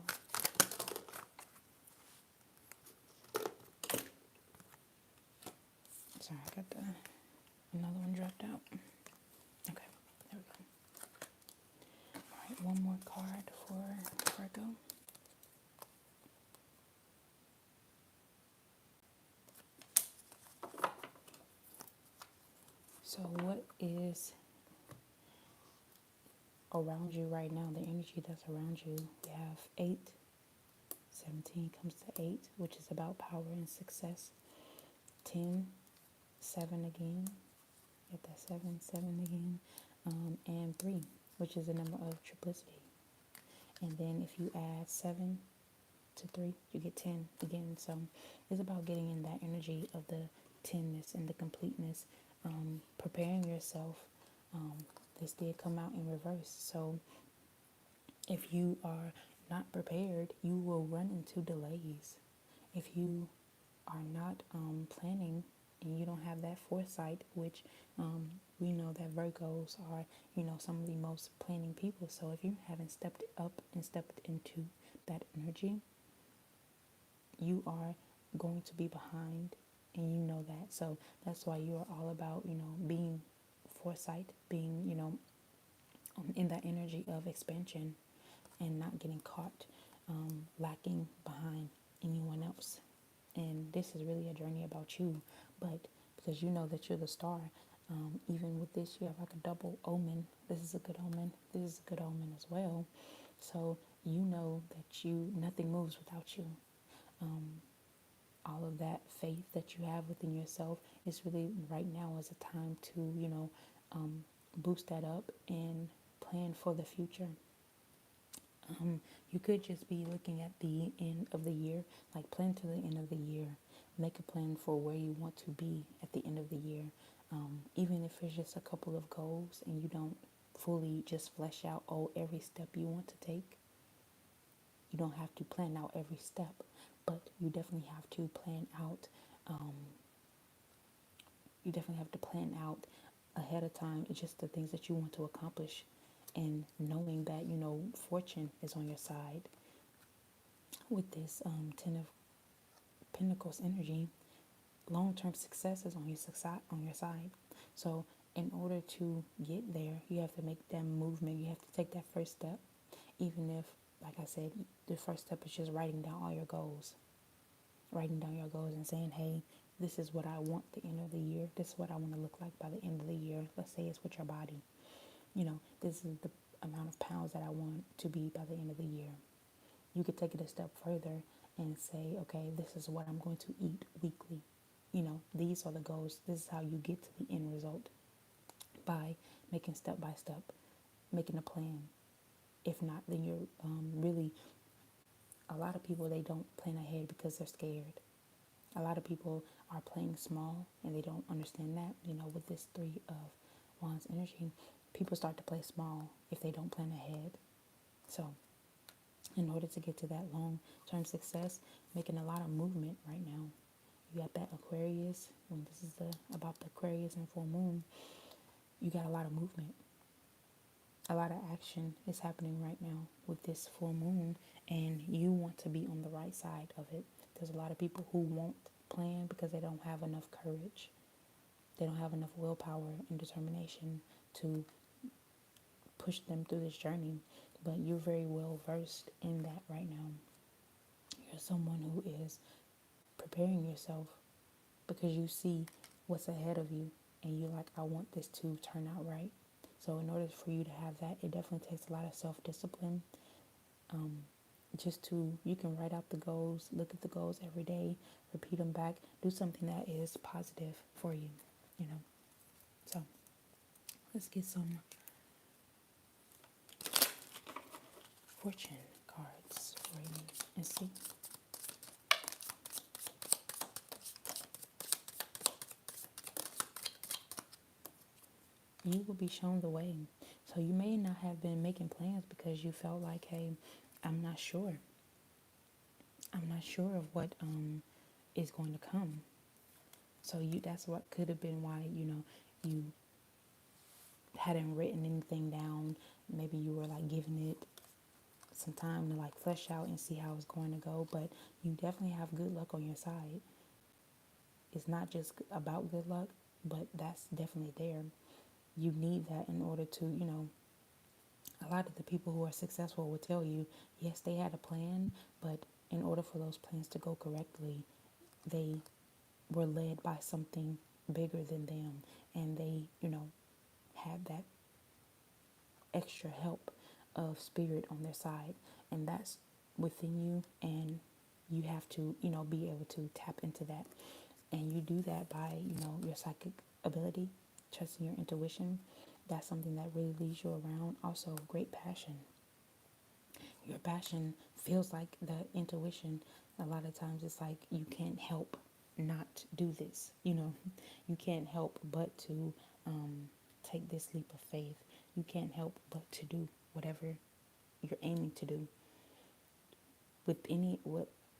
Sorry, I got another one dropped out. Okay, there we go. All right, one more card for Virgo. So what is around you right now, the energy that's around you? We have 8, 17 comes to 8, which is about power and success. 10, 7 again. Get that 7, 7 again. And 3, which is a number of triplicity. And then if you add 7 to 3, you get 10 again. So it's about getting in that energy of the 10ness and the completeness, preparing yourself. This did come out in reverse. So if you are not prepared, you will run into delays. If you are not planning and you don't have that foresight, which we know that Virgos are, some of the most planning people. So if you haven't stepped up and stepped into that energy, you are going to be behind, and you know that. So that's why you are all about, being foresight, being, in that energy of expansion and not getting caught lacking behind anyone else. And this is really a journey about you, but because you know that you're the star, even with this, you have like a double omen. This is a good omen. This is a good omen as well. So you know that nothing moves without you. All of that faith that you have within yourself is really right now is a time to, boost that up and plan for the future. You could just be looking at the end of the year, like plan to the end of the year. Make a plan for where you want to be at the end of the year. Even if it's just a couple of goals and you don't fully just flesh out, every step you want to take. You don't have to plan out every step, but you definitely have to plan out. You definitely have to plan out ahead of time. It's just the things that you want to accomplish, and knowing that fortune is on your side. With this 10 of Pentacles energy, long-term success is on your side. So in order to get there, you have to make that movement. You have to take that first step, even if, like I said, the first step is just writing down all your goals. Writing down your goals and saying, hey, this is what I want the end of the year. This is what I want to look like by the end of the year. Let's say it's with your body. This is the amount of pounds that I want to be by the end of the year. You could take it a step further and say, okay, this is what I'm going to eat weekly. These are the goals. This is how you get to the end result, by making step by step, making a plan. If not, then you're really, a lot of people, they don't plan ahead because they're scared. A lot of people are playing small and they don't understand that. With this 3 of Wands energy, people start to play small if they don't plan ahead. So in order to get to that long-term success, making a lot of movement right now. You got that Aquarius, and this is about the Aquarius and full moon. You got a lot of movement. A lot of action is happening right now with this full moon, and you want to be on the right side of it. There's a lot of people who won't plan because they don't have enough courage. They don't have enough willpower and determination to push them through this journey. But you're very well versed in that right now. You're someone who is preparing yourself because you see what's ahead of you and you're like, I want this to turn out right. So in order for you to have that, it definitely takes a lot of self-discipline. You can write out the goals, look at the goals every day, repeat them back, do something that is positive for you, So let's get some fortune cards for you and see. You will be shown the way. So you may not have been making plans because you felt like, hey, I'm not sure. I'm not sure of what is going to come. So that's what could have been why, you hadn't written anything down. Maybe you were like giving it some time to like flesh out and see how it's going to go. But you definitely have good luck on your side. It's not just about good luck, but that's definitely there. You need that in order to, a lot of the people who are successful will tell you, yes, they had a plan, but in order for those plans to go correctly, they were led by something bigger than them, and they, have that extra help of spirit on their side, and that's within you, and you have to, be able to tap into that. And you do that by, your psychic ability, trusting your intuition. That's something that really leads you around. Also, great passion. Your passion feels like the intuition. A lot of times it's like you can't help not do this. You can't help but to take this leap of faith. You can't help but to do whatever you're aiming to do. With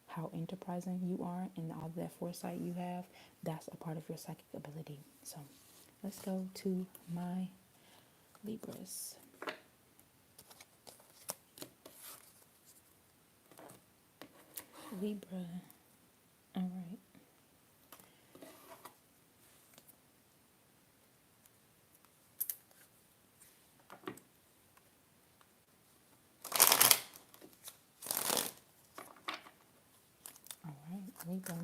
how enterprising you are and all that foresight you have, that's a part of your psychic ability. So let's go to my Libras. Libra. All right. All right, Libra.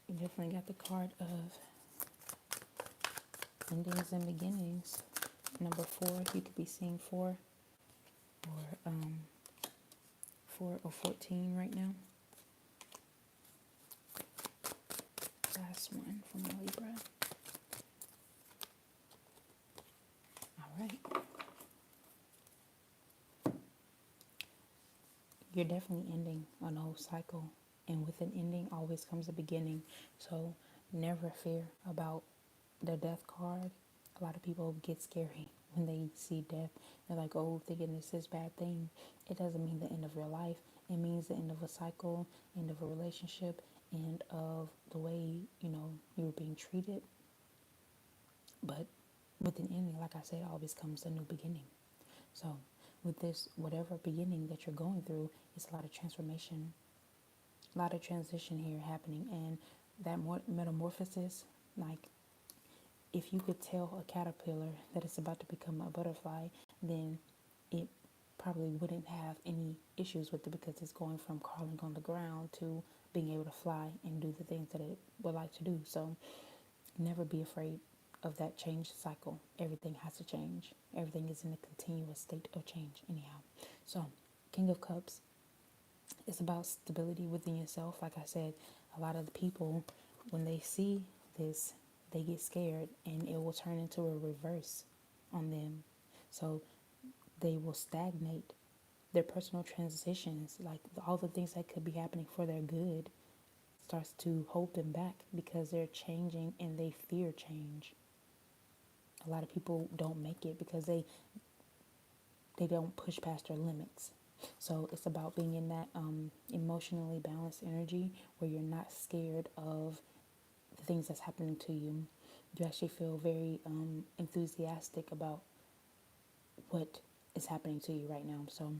You definitely got the card of endings and beginnings. Number 4, you could be seeing 4 or 4 or 14 right now. Last one from my Libra. All right. You're definitely ending an old cycle, and with an ending always comes a beginning. So never fear about the death card. A lot of people get scary when they see death. They're like, oh, thinking this is bad thing. It doesn't mean the end of your life. It means the end of a cycle, end of a relationship, end of the way, you were being treated. But with an ending, like I said, always comes a new beginning. So with this, whatever beginning that you're going through, it's a lot of transformation, a lot of transition here happening. And that metamorphosis, like, if you could tell a caterpillar that it's about to become a butterfly, then it probably wouldn't have any issues with it, because it's going from crawling on the ground to being able to fly and do the things that it would like to do. So never be afraid of that change cycle. Everything has to change. Everything is in a continuous state of change anyhow. So King of Cups is about stability within yourself. Like I said, a lot of the people, when they see this, they get scared, and it will turn into a reverse on them. So they will stagnate their personal transitions, like all the things that could be happening for their good starts to hold them back, because they're changing and they fear change. A lot of people don't make it because they don't push past their limits. So it's about being in that emotionally balanced energy where you're not scared of the things that's happening to you. You actually feel very enthusiastic about what is happening to you right now. So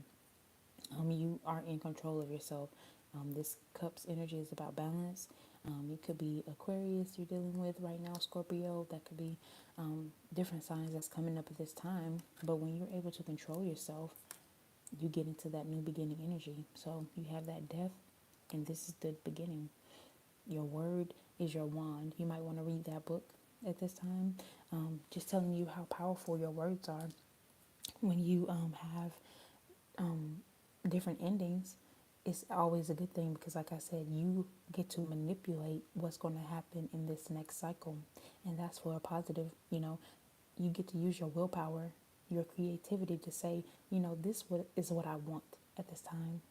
you are in control of yourself. This cup's energy is about balance. It could be Aquarius you're dealing with right now, Scorpio. That could be different signs that's coming up at this time. But when you're able to control yourself, you get into that new beginning energy. So you have that death, and this is the beginning. Your word is your wand. You might want to read that book at this time. Just telling you how powerful your words are. When you have different endings, it's always a good thing, because like I said, you get to manipulate what's going to happen in this next cycle, and that's for a positive. You get to use your willpower, your creativity to say, this is what I want at this time.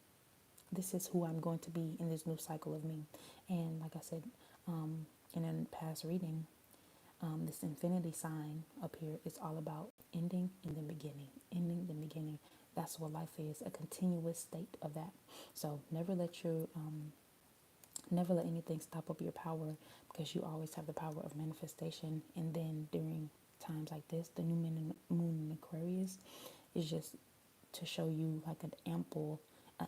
This is who I'm going to be in this new cycle of me. And like I said in a past reading, this infinity sign up here is all about ending and then beginning, ending then beginning. That's what life is, a continuous state of that. So never let anything stop up your power, because you always have the power of manifestation. And then during times like this, the new moon in Aquarius is just to show you like an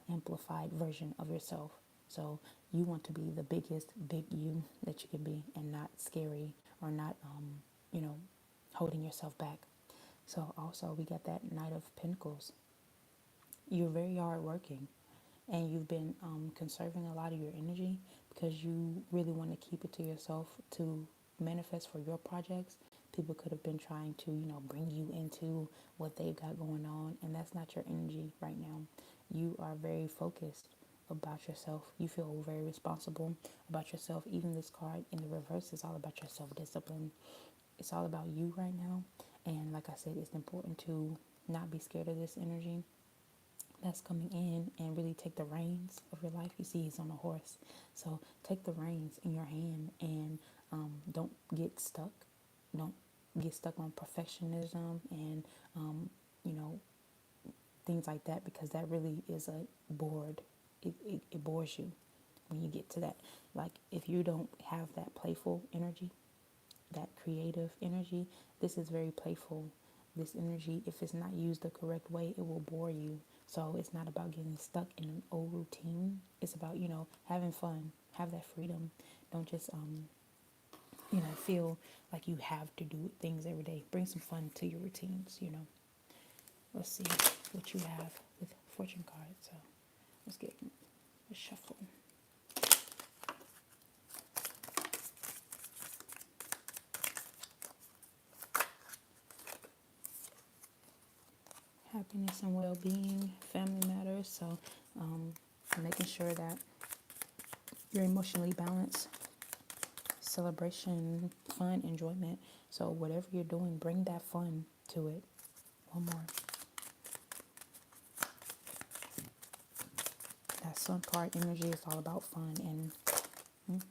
amplified version of yourself. So you want to be the biggest big you that you can be, and not scary, or not, holding yourself back. So also we got that Knight of Pentacles. You're very hardworking, and you've been conserving a lot of your energy because you really want to keep it to yourself to manifest for your projects. People could have been trying to, bring you into what they've got going on, and that's not your energy right now. You are very focused about yourself. You feel very responsible about yourself. Even this card in the reverse is all about your self-discipline. It's all about you right now. And like I said, it's important to not be scared of this energy that's coming in and really take the reins of your life. You see, he's on a horse. So take the reins in your hand and don't get stuck. Don't get stuck on perfectionism and, you know, things like that, because that really is a bored. It bores you when you get to that. Like, if you don't have that playful energy, that creative energy, this is very playful. This energy, if it's not used the correct way, it will bore you. So it's not about getting stuck in an old routine. It's about, having fun, have that freedom. Don't just, feel like you have to do things every day. Bring some fun to your routines. Let's see what you have with fortune cards. So let's get a shuffle. Happiness and well-being, family matters. So making sure that you're emotionally balanced, celebration, fun, enjoyment. So whatever you're doing, bring that fun to it. One more. That sun card energy is all about fun. And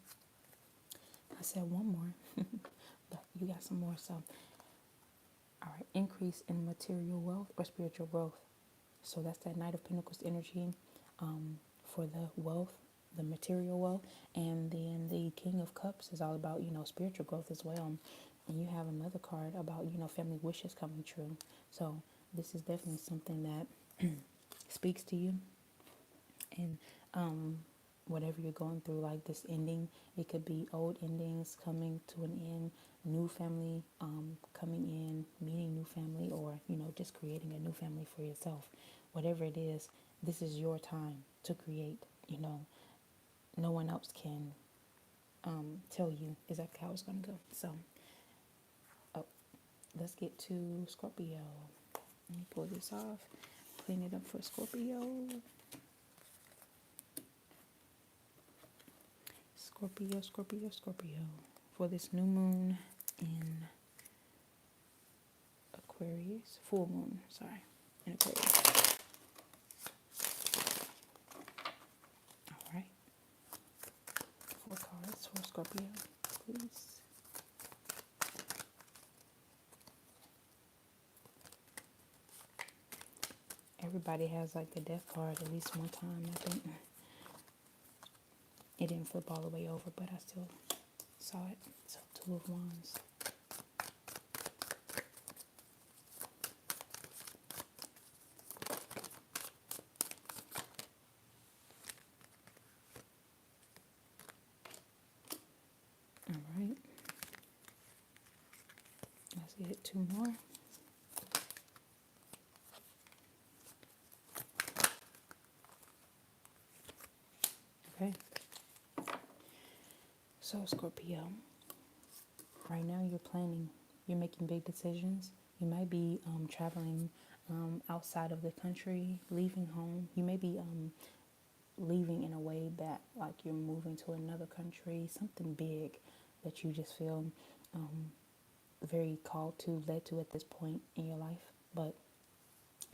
I said one more, but you got some more. So, all right, increase in material wealth or spiritual growth. So that's that Knight of Pentacles energy for the wealth, the material wealth. And then the King of Cups is all about, spiritual growth as well. And you have another card about, family wishes coming true. So this is definitely something that speaks to you. And whatever you're going through, like this ending, it could be old endings coming to an end, new family coming in, meeting new family, or just creating a new family for yourself. Whatever it is, this is your time to create. No one else can tell you exactly how it's going to go. So let's get to Scorpio. Let me pull this off, clean it up for Scorpio. Scorpio. For this new moon in Aquarius, full moon, in Aquarius. All right. 4 cards for Scorpio, please. Everybody has like the death card at least one time, I think. It didn't flip all the way over, but I still saw it. So 2 of Wands. All right. Let's get 2 more. Okay. So Scorpio, right now you're planning. You're making big decisions. You might be traveling outside of the country, leaving home. You may be leaving in a way that like you're moving to another country, something big that you just feel very called to, led to at this point in your life. But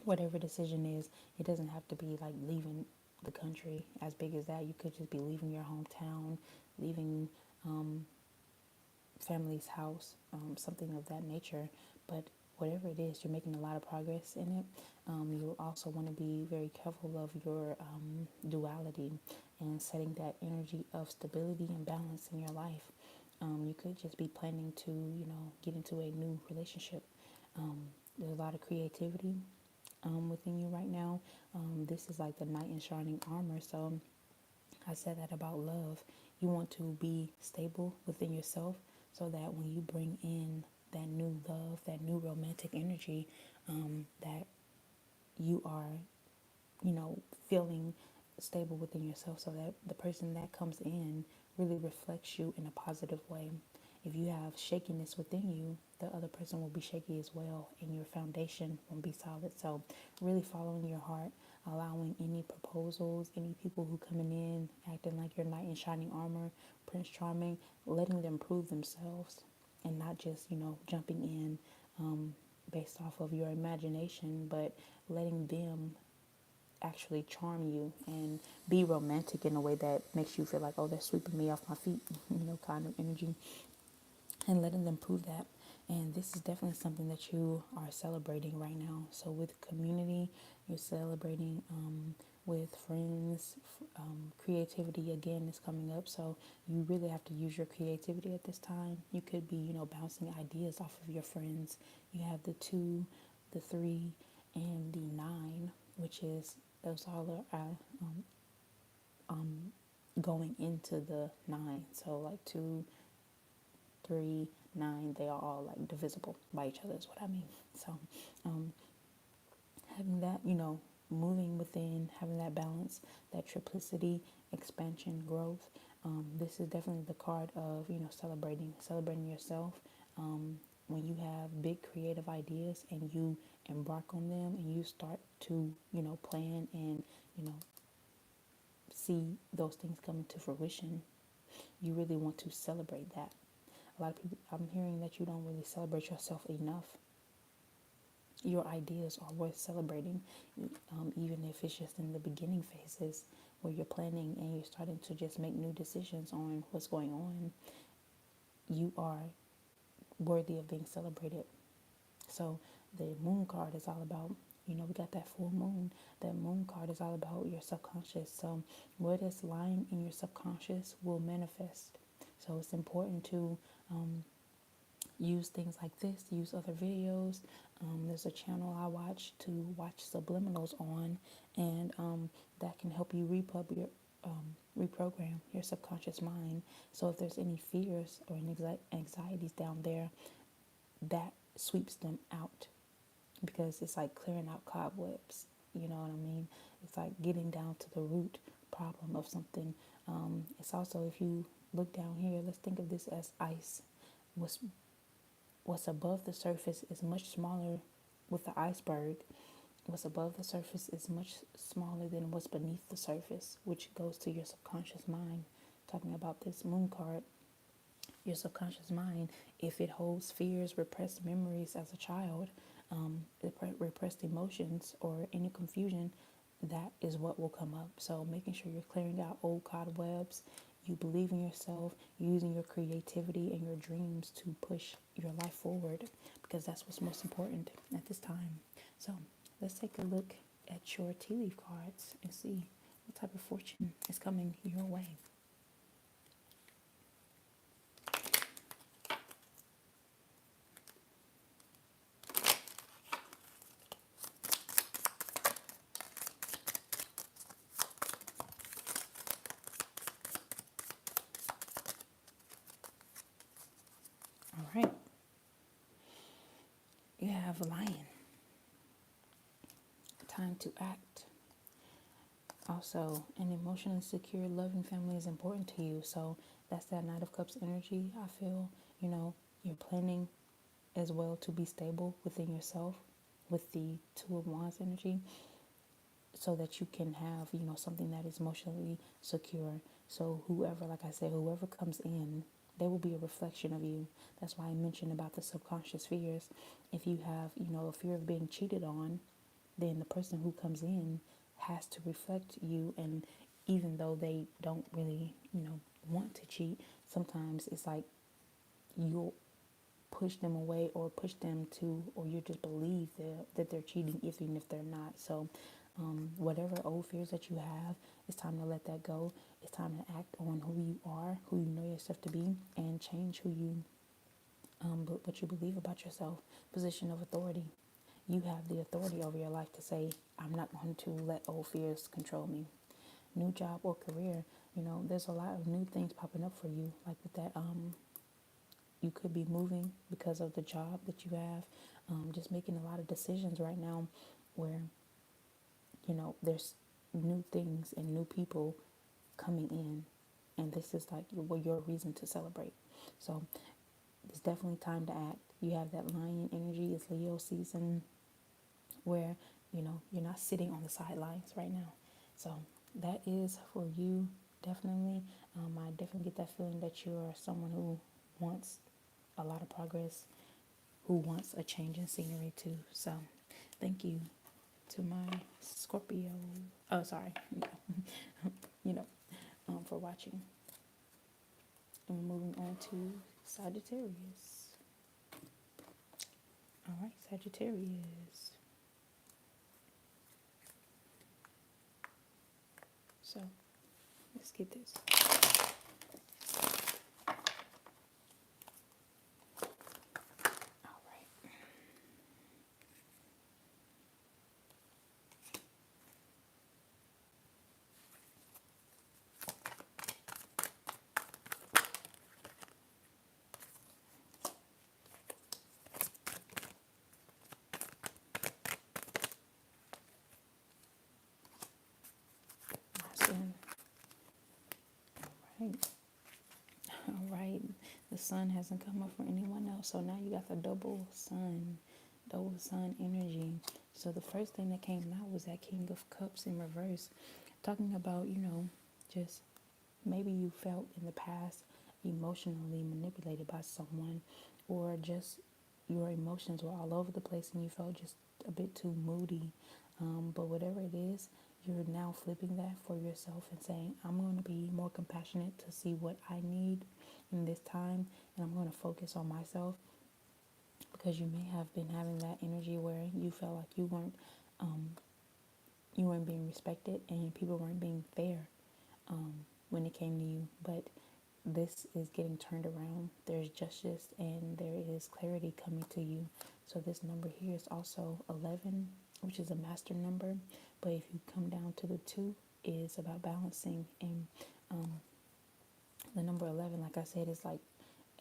whatever decision is, it doesn't have to be like leaving the country as big as that. You could just be leaving your hometown, leaving family's house, something of that nature. But whatever it is, you're making a lot of progress in it. You also want to be very careful of your duality and setting that energy of stability and balance in your life. You could just be planning to, get into a new relationship. There's a lot of creativity within you right now. This is like the knight in shining armor. So I said that about love. You want to be stable within yourself so that when you bring in that new love, that new romantic energy, that you are, feeling stable within yourself, so that the person that comes in really reflects you in a positive way. If you have shakiness within you, the other person will be shaky as well, and your foundation won't be solid. So, really following your heart, allowing any proposals, any people who coming in acting like your knight in shining armor, Prince Charming, letting them prove themselves, and not just jumping in based off of your imagination, but letting them actually charm you and be romantic in a way that makes you feel like, oh, they're sweeping me off my feet, kind of energy, and letting them prove that. And this is definitely something that you are celebrating right now. So with community, you're celebrating with friends. Creativity again is coming up, so you really have to use your creativity at this time. You could be, bouncing ideas off of your friends. You have the 2, the 3, and the 9, which is those all are going into the 9. So like 2, 3, 9, they are all like divisible by each other is what I mean. So having that, moving within, having that balance, that triplicity, expansion, growth. This is definitely the card of, celebrating yourself. When you have big creative ideas and you embark on them and you start to, plan and, see those things come to fruition, you really want to celebrate that. A lot of people, I'm hearing that you don't really celebrate yourself enough. Your ideas are worth celebrating, even if it's just in the beginning phases where you're planning and you're starting to just make new decisions on what's going on. You are worthy of being celebrated. So the moon card is all about, we got that full moon. That moon card is all about your subconscious. So what is lying in your subconscious will manifest. So it's important to use things like this, use other videos. There's a channel I watch to watch subliminals on, and that can help you reprogram your subconscious mind. So if there's any fears or anxieties down there, that sweeps them out, because it's like clearing out cobwebs. You know what I mean? It's like getting down to the root problem of something. It's also, if you look down here, let's think of this as ice. What's above the surface is much smaller with the iceberg. What's above the surface is much smaller than what's beneath the surface, which goes to your subconscious mind. Talking about this moon card, your subconscious mind, if it holds fears, repressed memories as a child, repressed emotions, or any confusion, that is what will come up. So making sure you're clearing out old cobwebs, you believe in yourself, using your creativity and your dreams to push your life forward, because that's what's most important at this time. So let's take a look at your tea leaf cards and see what type of fortune is coming your way. All right. You have a lion. Time to act. Also, an emotionally secure, loving family is important to you. So that's that Knight of Cups energy. I feel, you're planning as well to be stable within yourself with the Two of Wands energy, so that you can have, something that is emotionally secure. So whoever, like I said, whoever comes in, they will be a reflection of you. That's why I mentioned about the subconscious fears. If you have, a fear of being cheated on, then the person who comes in has to reflect you. And even though they don't really, want to cheat, sometimes it's like you'll push them away, or push them to, or you just believe that they're cheating, even if they're not. So whatever old fears that you have, it's time to let that go. It's time to act on who you are, who you know yourself to be, and change who you, what you believe about yourself. Position of authority. You have the authority over your life to say, I'm not going to let old fears control me. New job or career, there's a lot of new things popping up for you, like with that, You could be moving because of the job that you have. Just making a lot of decisions right now where, there's new things and new people coming in. And this is like your reason to celebrate. So it's definitely time to act. You have that lion energy. It's Leo season where, you're not sitting on the sidelines right now. So that is for you, definitely. I definitely get that feeling that you are someone who wants a lot of progress, who wants a change in scenery too. So thank you to my Scorpio. Oh, sorry. you know, for watching. And we're moving on to Sagittarius. All right, Sagittarius. So let's get this. All right. Awesome. All right. All right. The sun hasn't come up for anyone else. So now you got the double sun energy. So the first thing that came out was that King of Cups in reverse. Talking about, just maybe you felt in the past emotionally manipulated by someone, or just your emotions were all over the place and you felt just a bit too moody. But whatever it is, you're now flipping that for yourself and saying, I'm going to be more compassionate to see what I need in this time, and I'm going to focus on myself, because you may have been having that energy where you felt like you weren't being respected and people weren't being fair when it came to you. But this is getting turned around. There's justice and there is clarity coming to you. So this number here is also 11, which is a master number. But if you come down to the 2, is about balancing. And the number 11, like I said, is like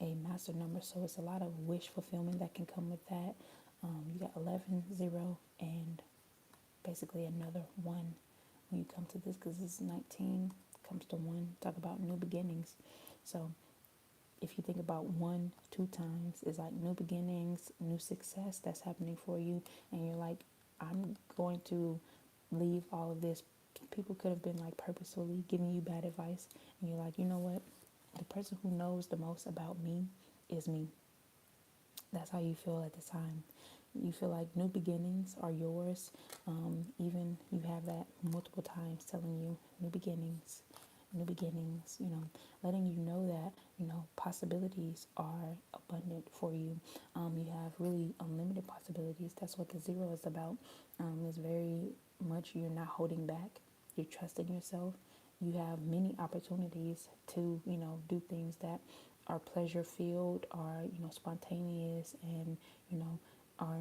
a master number. So it's a lot of wish fulfillment that can come with that. You got 11, 0, and basically another 1 when you come to this, because this is 19, comes to 1. Talk about new beginnings. So if you think about 1 2 times, it's like new beginnings, new success that's happening for you, and you're like, I'm going to leave all of this. People could have been like purposefully giving you bad advice, and you're like, you know what, the person who knows the most about me is me. That's how you feel at the time. You feel like new beginnings are yours. Even you have that multiple times telling you new beginnings, letting you know that, possibilities are abundant for you. You have really unlimited possibilities. That's what the 0 is about. It's very much, you're not holding back. You're trusting yourself. You have many opportunities to, do things that are pleasure filled, are, spontaneous, and, are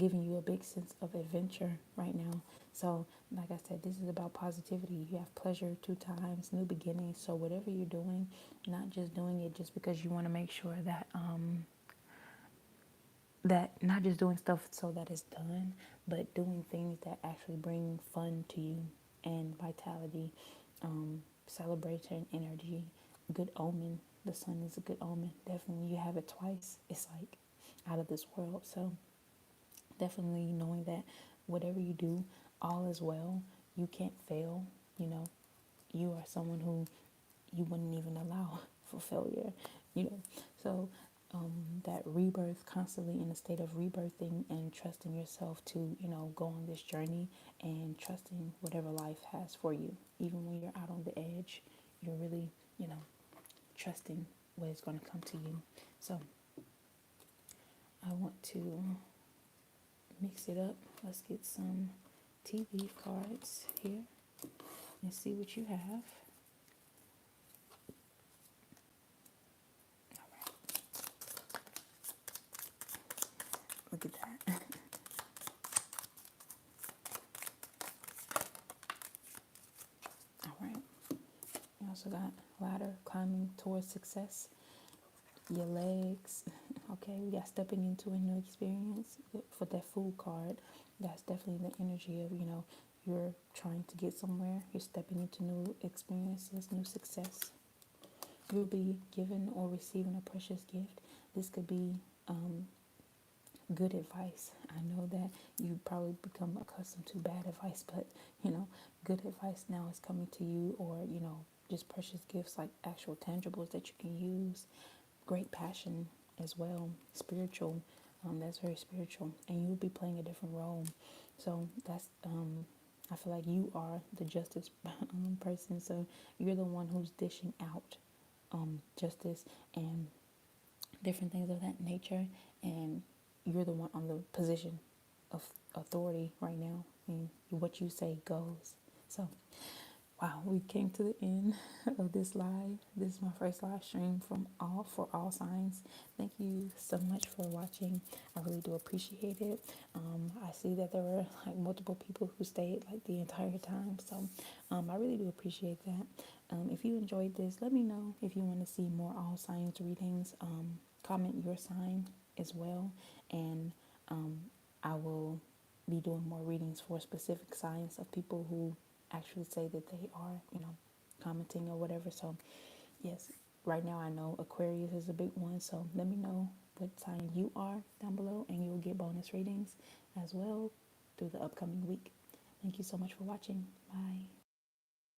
giving you a big sense of adventure right now. So like I said, this is about positivity. You have pleasure 2 times, new beginnings. So whatever you're doing, not just doing it just because you want to make sure that not just doing stuff so that it's done, but doing things that actually bring fun to you and vitality, celebration, energy, good omen. The sun is a good omen. Definitely, you have it twice. It's like out of this world. So definitely knowing that whatever you do, all is well. You can't fail. You are someone who you wouldn't even allow for failure. So that rebirth, constantly in a state of rebirthing and trusting yourself to, go on this journey and trusting whatever life has for you. Even when you're out on the edge, you're really, trusting what is going to come to you. So I want to mix it up. Let's get some tea leaf cards here and see what you have. All right. Look at that. All right. You also got ladder, climbing towards success. your legs. Okay, we got stepping into a new experience for that Fool card. That's definitely the energy of, you're trying to get somewhere. You're stepping into new experiences, new success. You'll be given or receiving a precious gift. This could be good advice. I know that you probably become accustomed to bad advice, but good advice now is coming to you, or just precious gifts like actual tangibles that you can use. Great passion as well, spiritual. That's very spiritual, and you'll be playing a different role. So that's I feel like you are the justice person. So you're the one who's dishing out justice and different things of that nature, and you're the one on the position of authority right now. I mean, what you say goes. So, wow, we came to the end of this live. This is my first live stream for all signs. Thank you so much for watching. I really do appreciate it. I see that there were like multiple people who stayed like the entire time, so I really do appreciate that. If you enjoyed this, let me know if you want to see more all signs readings. Comment your sign as well, and I will be doing more readings for specific signs of people who actually say that they are, commenting or whatever. So, yes, right now I know Aquarius is a big one. So, let me know what sign you are down below, and you will get bonus readings as well through the upcoming week. Thank you so much for watching. Bye.